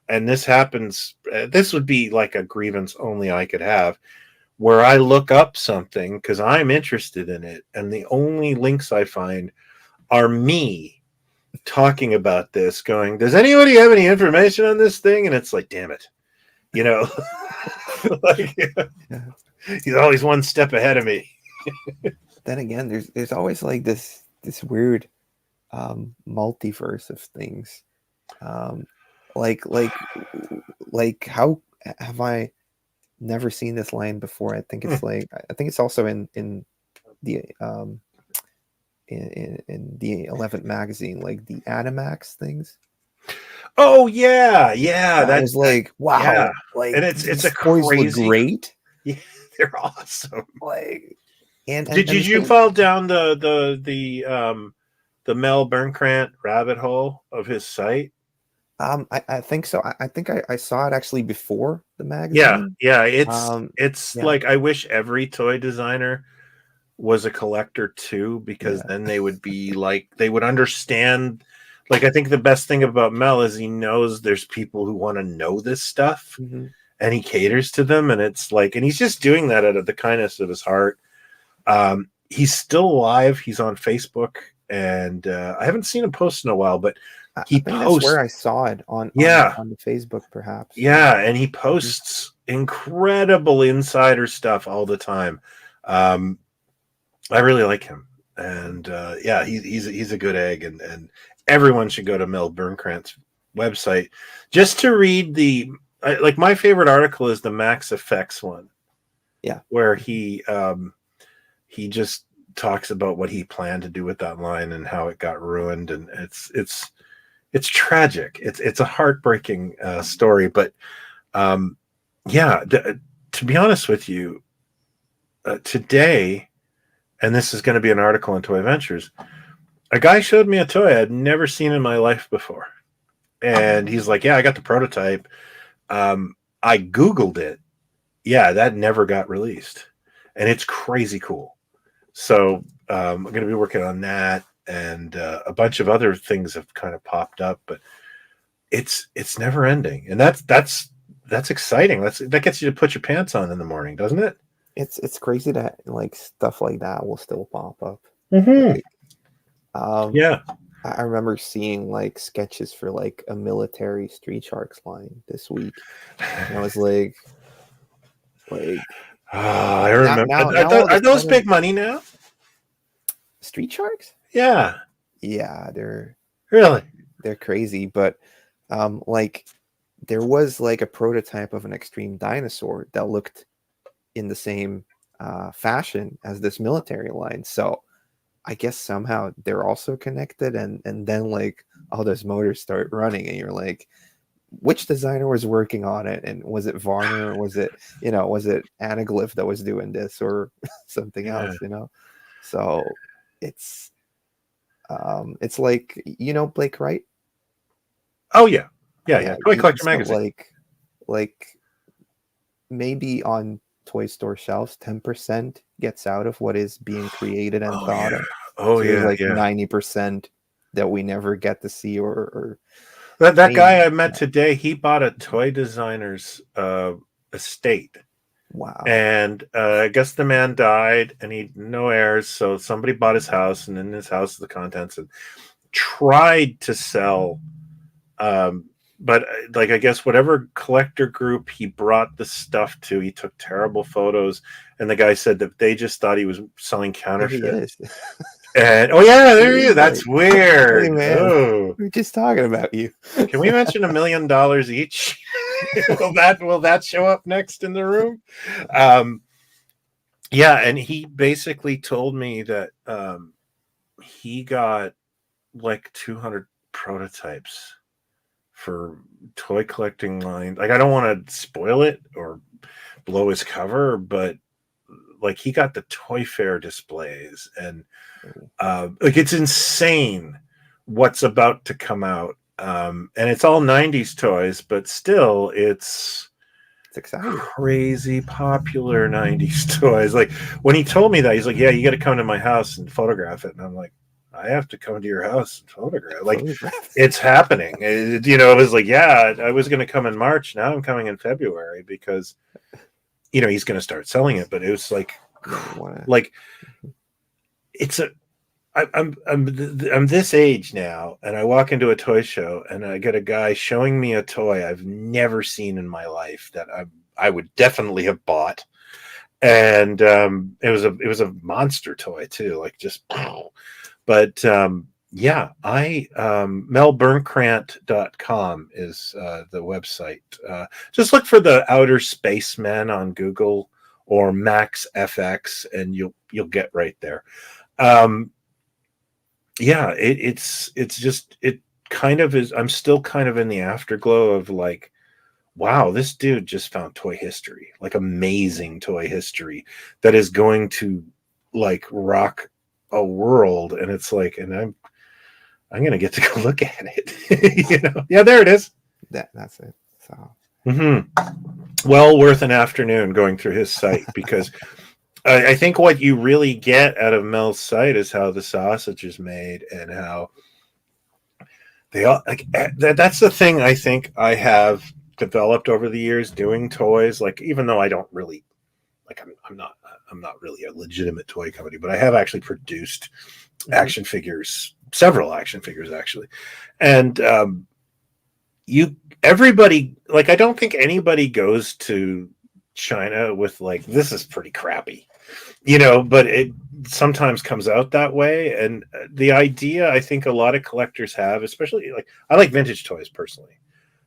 and this happens, this would be like a grievance only I could have, where I look up something because I'm interested in it, and the only links I find are me talking about this, going, "Does anybody have any information on this thing?" And it's like, damn it. Like, he's always one step ahead of me. Then again, there's always like this weird multiverse of things. Like how have I never seen this line before? I think it's like, I think it's also in the in the 11th magazine, like the Animax things. Oh yeah, That was like, wow, yeah. like, And it's a stories crazy, look great. Yeah, they're awesome. Like, and Did you fall down the Mel Burnkrant rabbit hole of his site? I think so. I think I saw it actually before the magazine. Yeah. It's Yeah. like, I wish every toy designer was a collector too, because then they would be like, they would understand. Like, I think the best thing about Mel is he knows there's people who want to know this stuff, and he caters to them. And it's like, and he's just doing that out of the kindness of his heart. He's still alive. He's on Facebook, and I haven't seen him post in a while, but he posts. That's where I saw it on the Facebook, perhaps. Yeah, and he posts incredible insider stuff all the time. I really like him, and yeah, he's a good egg, and everyone should go to Mel Burnkrant's website just to read like, my favorite article is the Max Effects one. Yeah, where he just talks about what he planned to do with that line and how it got ruined, and it's tragic. It's a heartbreaking story, but yeah. To be honest with you, today, and this is going to be an article in Toy Ventures, a guy showed me a toy I'd never seen in my life before, and he's like, "Yeah, I got the prototype." I Googled it. Yeah, that never got released, and it's crazy cool. So I'm going to be working on that, and a bunch of other things have kind of popped up, but it's never ending, and that's exciting. That gets you to put your pants on in the morning, doesn't it? It's crazy that like stuff like that will still pop up. Like, yeah, I remember seeing like sketches for like a military Street Sharks line this week, and I was like, Oh, I Now, remember. now, now all of Are a those sudden, big money now? Street Sharks? Yeah, Yeah, really. they're crazy, but like there was like a prototype of an extreme dinosaur that looked in the same fashion as this military line. So I guess somehow they're also connected, and then like all those motors start running, and you're like, which designer was working on it, and was it Varner, or was it was it Anaglyph that was doing this, or something Yeah. else, So it's like Blake Wright. Oh yeah, yeah, yeah. Yeah, Toy Collector he's got magazine. like maybe on toy store shelves 10% gets out of what is being created and Oh thought yeah. of. Oh So there's yeah, like yeah. 90% that we never get to see, or That hey, guy I met today, he bought a toy designer's estate. wow. And I guess the man died and he no heirs, so somebody bought his house, and in his house the contents, and tried to sell but like I guess whatever collector group he brought the stuff to, he took terrible photos, and the guy said that they just thought he was selling There he counterfeit. is. And oh yeah, there he He's is. That's like, hey weird. man, Oh, we are just talking about you. can we mention $1 million each? Will that show up next in the room? Yeah, and he basically told me that he got like 200 prototypes for toy collecting line. Like I don't want to spoil it or blow his cover, but like he got the Toy Fair displays, and like it's insane what's about to come out. And it's all 90s toys, but still it's exciting. crazy popular 90s toys. Like when he told me that, he's like, yeah, you got to come to my house and photograph it. And I'm like, I have to come to your house and photograph. Like it's happening. It was like, yeah, I was going to come in March. Now I'm coming in February because, he's going to start selling it. But it was like, like it's I'm this age now, and I walk into a toy show and I get a guy showing me a toy I've never seen in my life that I would definitely have bought, and it was a monster toy too, like just, but yeah, melburnkrant.com is the website. Just look for the Outer Spacemen on Google or Max FX, and you'll get right there. Yeah, it's just it kind of is. I'm still kind of in the afterglow of like, wow, this dude just found toy history, like amazing toy history that is going to like rock a world. And it's like, and I'm gonna get to go look at it. Yeah, there it is. That's it. So well worth an afternoon going through his site, because I think what you really get out of Mel's site is how the sausage is made, and how they all like that's the thing I think I have developed over the years doing toys. Like, even though I don't really like, I'm not really a legitimate toy company, but I have actually produced action figures, several action figures actually. And everybody, like, I don't think anybody goes to China with like, this is pretty crappy, but it sometimes comes out that way. And the idea I think a lot of collectors have, especially, like, I like vintage toys personally,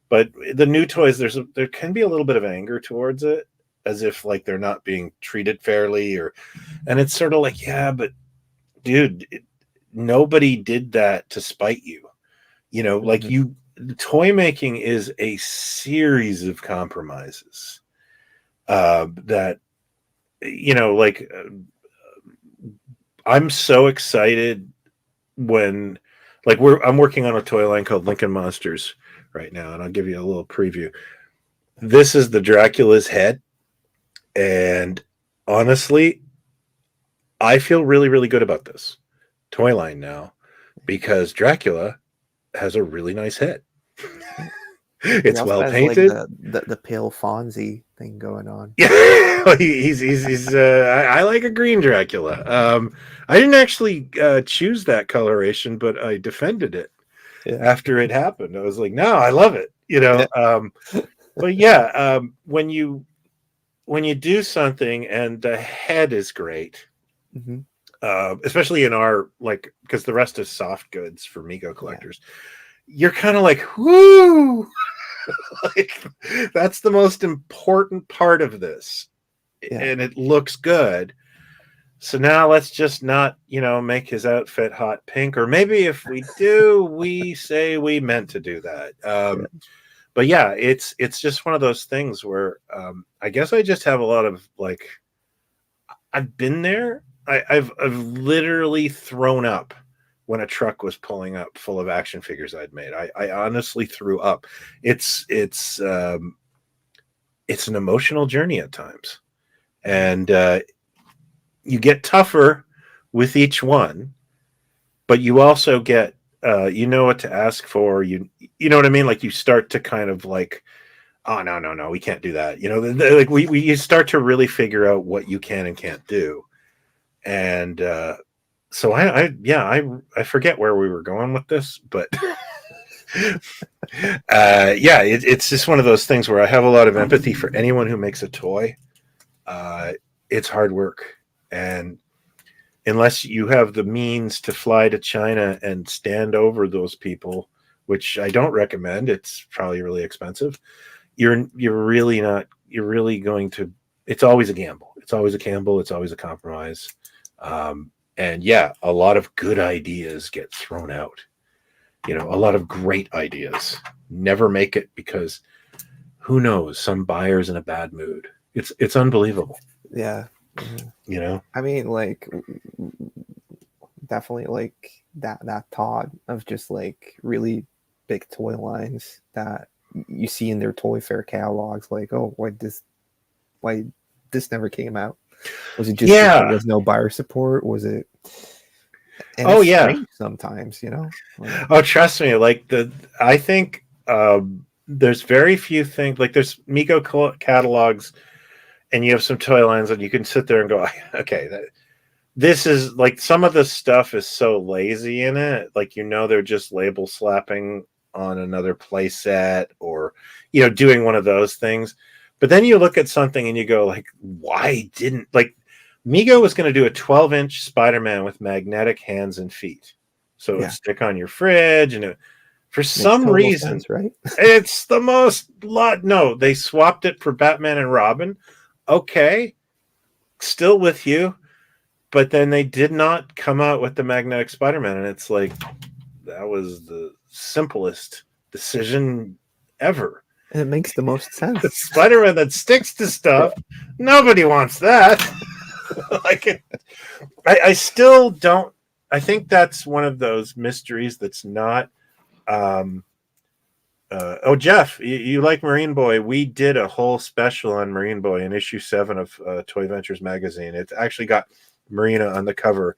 but the new toys, there can be a little bit of anger towards it, as if like they're not being treated fairly, and it's sort of like, yeah, but dude, nobody did that to spite you. Like, toy making is a series of compromises that, like, I'm so excited when, like, I'm working on a toy line called Lincoln Monsters right now, and I'll give you a little preview. This is the Dracula's head, and honestly, I feel really, really good about this toy line now, because Dracula has a really nice head. It's well painted. Like the pale Fonzie thing going on. Yeah, he's I like a green Dracula. I didn't actually choose that coloration, but I defended it after it happened. I was like, no, I love it. But yeah, when you when you do something and the head is great, Mm-hmm. especially in our, like, because the rest is soft goods for Mego collectors, you're kind of like, whoo, like that's the most important part of this, and it looks good. So now let's just not, make his outfit hot pink, or maybe if we do, we say we meant to do that. But yeah, it's just one of those things where I guess I just have a lot of, like, I've been there. I've literally thrown up when a truck was pulling up full of action figures I'd made. I honestly threw up. It's an emotional journey at times, and you get tougher with each one, but you also get you know what to ask for. You know what I mean? Like, you start to kind of like, oh, no, we can't do that. Like we you start to really figure out what you can and can't do. And so I forget where we were going with this, but it's just one of those things where I have a lot of empathy for anyone who makes a toy. It's hard work, and unless you have the means to fly to China and stand over those people, which I don't recommend, it's probably really expensive. You're really not. You're really going to. It's always a gamble. It's always a gamble. It's always a compromise. And yeah, a lot of good ideas get thrown out. A lot of great ideas never make it because who knows? Some buyer's in a bad mood. It's unbelievable. Yeah. I mean, like, definitely, like, that thought of just, like, really big toy lines that you see in their Toy Fair catalogs, like, oh, why this never came out? Was it just because there was no buyer support? Was it? And it's strange sometimes, Like, oh, trust me. Like, I think there's very few things. Like, there's Mego catalogs, and you have some toy lines, and you can sit there and go, okay, this is like, some of the stuff is so lazy in it. Like, they're just label slapping on another play set, or, doing one of those things. But then you look at something and you go, like, why didn't, like, Mego was going to do a 12-inch Spider-Man with magnetic hands and feet. So it would stick on your fridge, and for some reason, sense, right? it's the most no, they swapped it for Batman and Robin. Okay, still with you. But then they did not come out with the magnetic Spider-Man, and it's like, that was the simplest decision ever. And it makes the most sense. The Spider-Man that sticks to stuff, nobody wants that. Like, I still don't. I think that's one of those mysteries that's not. Oh, Jeff, you like Marine Boy? We did a whole special on Marine Boy in issue 7 of Toy Ventures magazine. It's actually got Marina on the cover.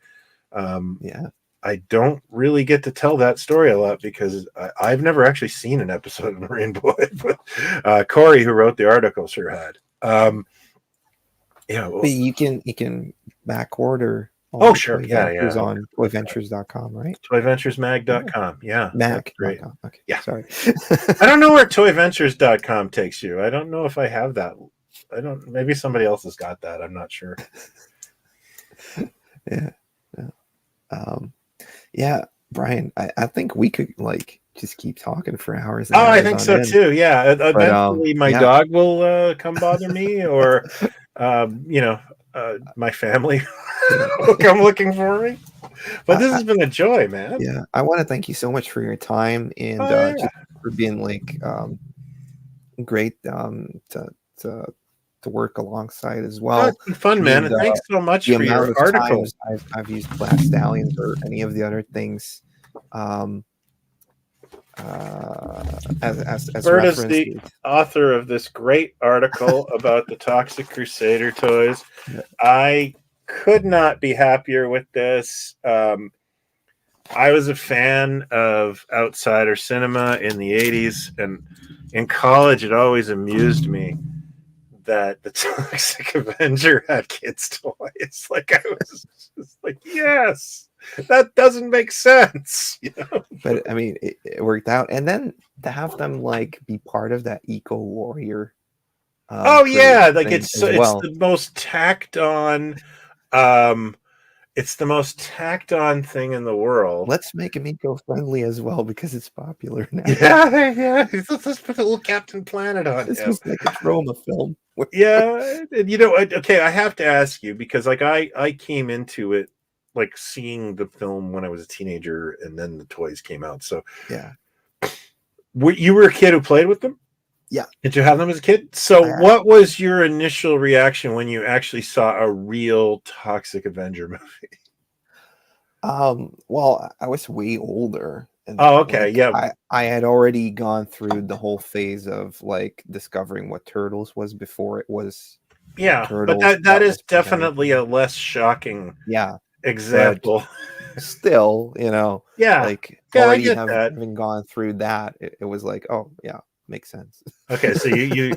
I don't really get to tell that story a lot because I've never actually seen an episode of Marine Boy, but Corey, who wrote the article, sure had. But you can back order. Oh, sure. Yeah. On toyventures.com, right? Toyventuresmag.com. Yeah. Mag.com. Okay. Yeah. Sorry. I don't know where toyventures.com takes you. I don't know if I have that. Maybe somebody else has got that. I'm not sure. Yeah. Brian, I think we could, like, just keep talking for hours. Oh, I think so too. Yeah. Eventually my dog will come bother me, or, my family will come looking for me. But this has been a joy, man. Yeah. I want to thank you so much for your time, and just for being, like, great to work alongside as well. Oh, it's been fun, man. And thanks so much for your article. I've used Plaid Stallions or any of the other things as Bert is the author of this great article about the Toxic Crusader toys. I could not be happier with this. I was a fan of outsider cinema in the 80s, and in college it always amused me that the Toxic Avenger had kids' toys. Like, I was just like, yes, that doesn't make sense, But I mean, it worked out, and then to have them, like, be part of that eco warrior Oh create yeah, like thing it's as it's well. the most tacked on. Um, it's the most tacked on thing in the world. Let's make him eco-friendly as well because it's popular now. Yeah, yeah. Let's put a little Captain Planet on This him. was like a trauma film. Yeah, and you know what? Okay, I have to ask you because like I came into it like seeing the film when I was a teenager, and then the toys came out. So Yeah. you were a kid who played with them? Yeah. Did you have them as a kid? So I what was your initial reaction when you actually saw a real Toxic Avenger movie? Well, I was way older, and Oh, okay, like yeah, I had already gone through the whole phase of like discovering what Turtles was before it was yeah. But Turtles that what is was presented to definitely me. a less shocking Yeah, but example. still, Yeah, like yeah, I already get that. having gone through that, it was like, oh yeah, makes sense. Okay, so you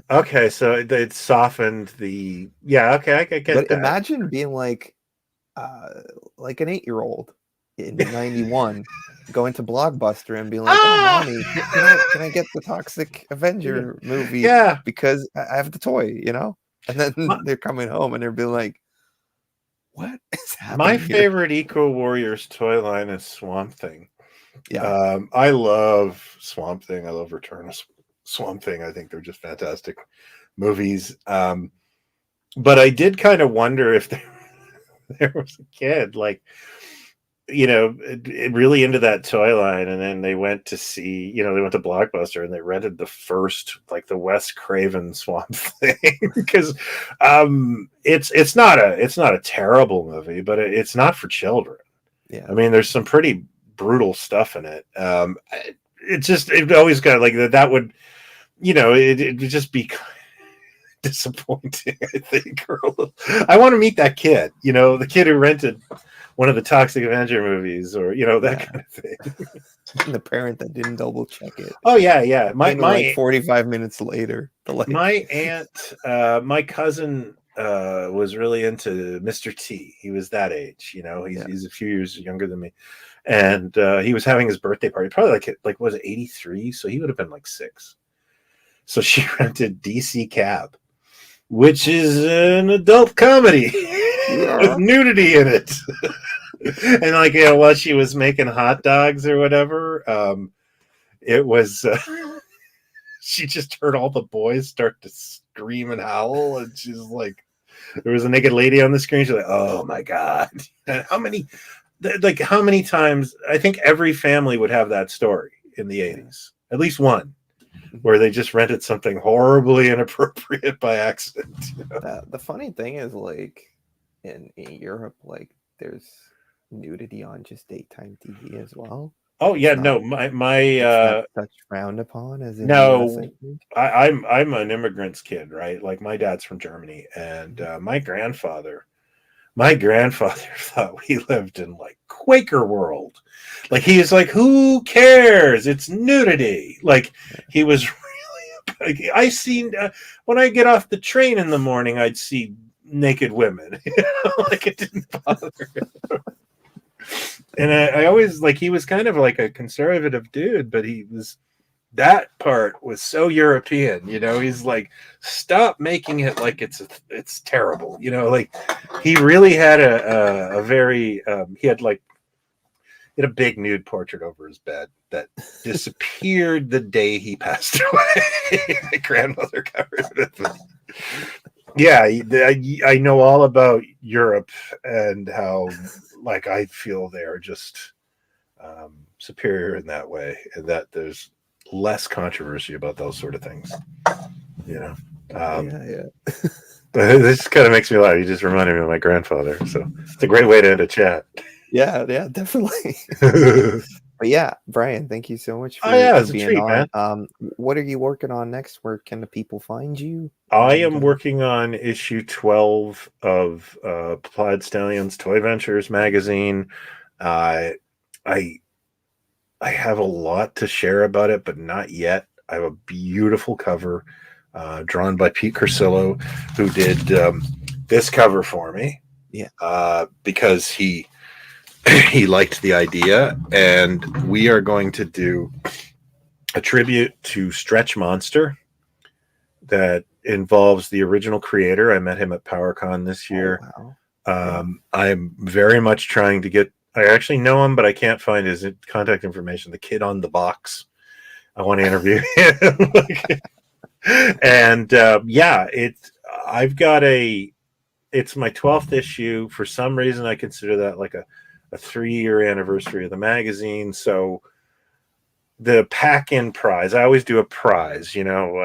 okay, so it softened the yeah. Okay, I get But that. imagine being uh like an 8-year-old in 91 going to Blockbuster and being like, "Oh, Ah, mommy, can I get the Toxic yeah, Avenger movie yeah. because I have the toy?" And then My, they're coming home and they're being like, "What is my happening here?" favorite Eco Warriors toy line is Swamp Thing. Yeah. I love Swamp Thing. I love Return of Swamp Thing. I think they're just fantastic movies. But I did kind of wonder if there was a kid like really into that toy line, and then they went to see, they went to Blockbuster and they rented the first, like the Wes Craven Swamp Thing because it's not a terrible movie, but it's not for children. I Yeah. mean, there's some pretty brutal stuff in it. It always got like that would it would just be disappointing. I think. I want to meet that kid. The kid who rented one of the Toxic Avenger movies, or that Yeah. kind of thing. And the parent that didn't double check it Oh yeah, yeah. My came in like my 45 minutes later to like, my aunt, my cousin, was really into Mr. T. He was that age. He's yeah. he's a few years younger than me, and he was having his birthday party. Probably like was it 83? So he would have been like 6. So she rented DC Cab, which is an adult comedy with Yeah. nudity in it. And like while she was making hot dogs or whatever, it was she just heard all the boys start to scream and howl, and she's like, there was a naked lady on the screen. She's like, oh my god. And how many times, I think every family would have that story in the 80s, at least one, where they just rented something horribly inappropriate by accident. The funny thing is, like, in Europe, like, there's nudity on just daytime TV as well. Oh It's yeah, not no, my it's not such frowned upon as in the US, I no, think. I'm an immigrant's kid, right? Like my dad's from Germany, and my grandfather thought we lived in like Quaker world. Like he was like, who cares? It's nudity. Like he was really. Like, I seen when I get off the train in the morning, I'd see naked women. Like it didn't bother him. And I always like he was kind of like a conservative dude, but that part was so European. He's like, stop making it like it's terrible. Like he really had a very he had a big nude portrait over his bed that disappeared the day he passed away. My grandmother covered it. Yeah, I know all about Europe and how like I feel they're just superior in that way, and that there's less controversy about those sort of things. You know, Yeah, yeah. this kind of makes me laugh. You just reminded me of my grandfather, so it's a great way to end a chat. Yeah, yeah, definitely. But yeah, Brian, thank you so much Oh yeah, for it's a being treat, man. on. What are you working on next? Where can the people find you? I And am working on issue 12 of Plaid Stallions Toy Ventures magazine. Uh, I I have a lot to share about it, but not yet. I have a beautiful cover drawn by Pete Cursillo, who did this cover for me yeah, because he liked the idea, and we are going to do a tribute to Stretch Monster that involves the original creator. I met him at PowerCon this Oh, year. wow. Yeah. I'm very much trying to get. I actually know him, but I can't find his contact information. The kid on the box. I want to interview him. And yeah, I've got it's my 12th issue. For some reason, I consider that like a 3-year anniversary of the magazine. So the pack-in prize, I always do a prize, you know,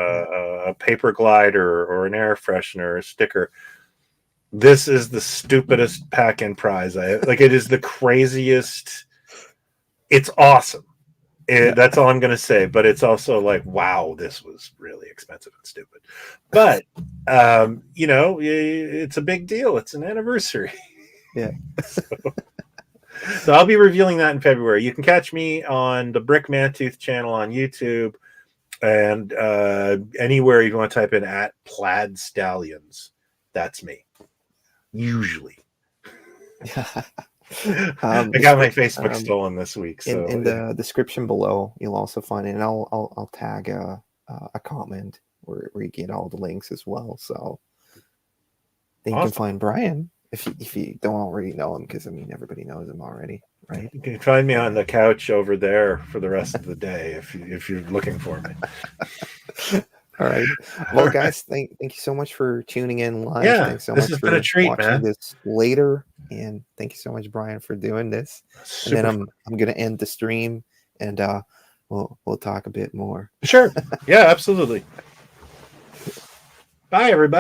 a paper glider or an air freshener, or a sticker. This is the stupidest pack-in prize. It is the craziest. It's awesome. That's all I'm going to say. But it's also like, wow, this was really expensive and stupid. But, you know, it's a big deal. It's an anniversary. Yeah. So I'll be revealing that in February. You can catch me on the Brick Mantooth channel on YouTube, and anywhere you want to type in at Plaid Stallions. That's me. Usually. I got my Facebook stolen this week. So in the description below, you'll also find it, and I'll tag a comment where you get all the links as well. So then you awesome. can find Brian if you don't already know him, because I mean everybody knows him already, right? You can find me on the couch over there for the rest of the day if you're looking for me. All right. Well, guys, thank you so much for tuning in live. Yeah, thanks so this much has for been a treat, watching man. this later, and thank you so much, Brian, for doing this. Super and then I'm gonna end the stream, and we'll talk a bit more. Sure. Yeah, absolutely. Bye, everybody.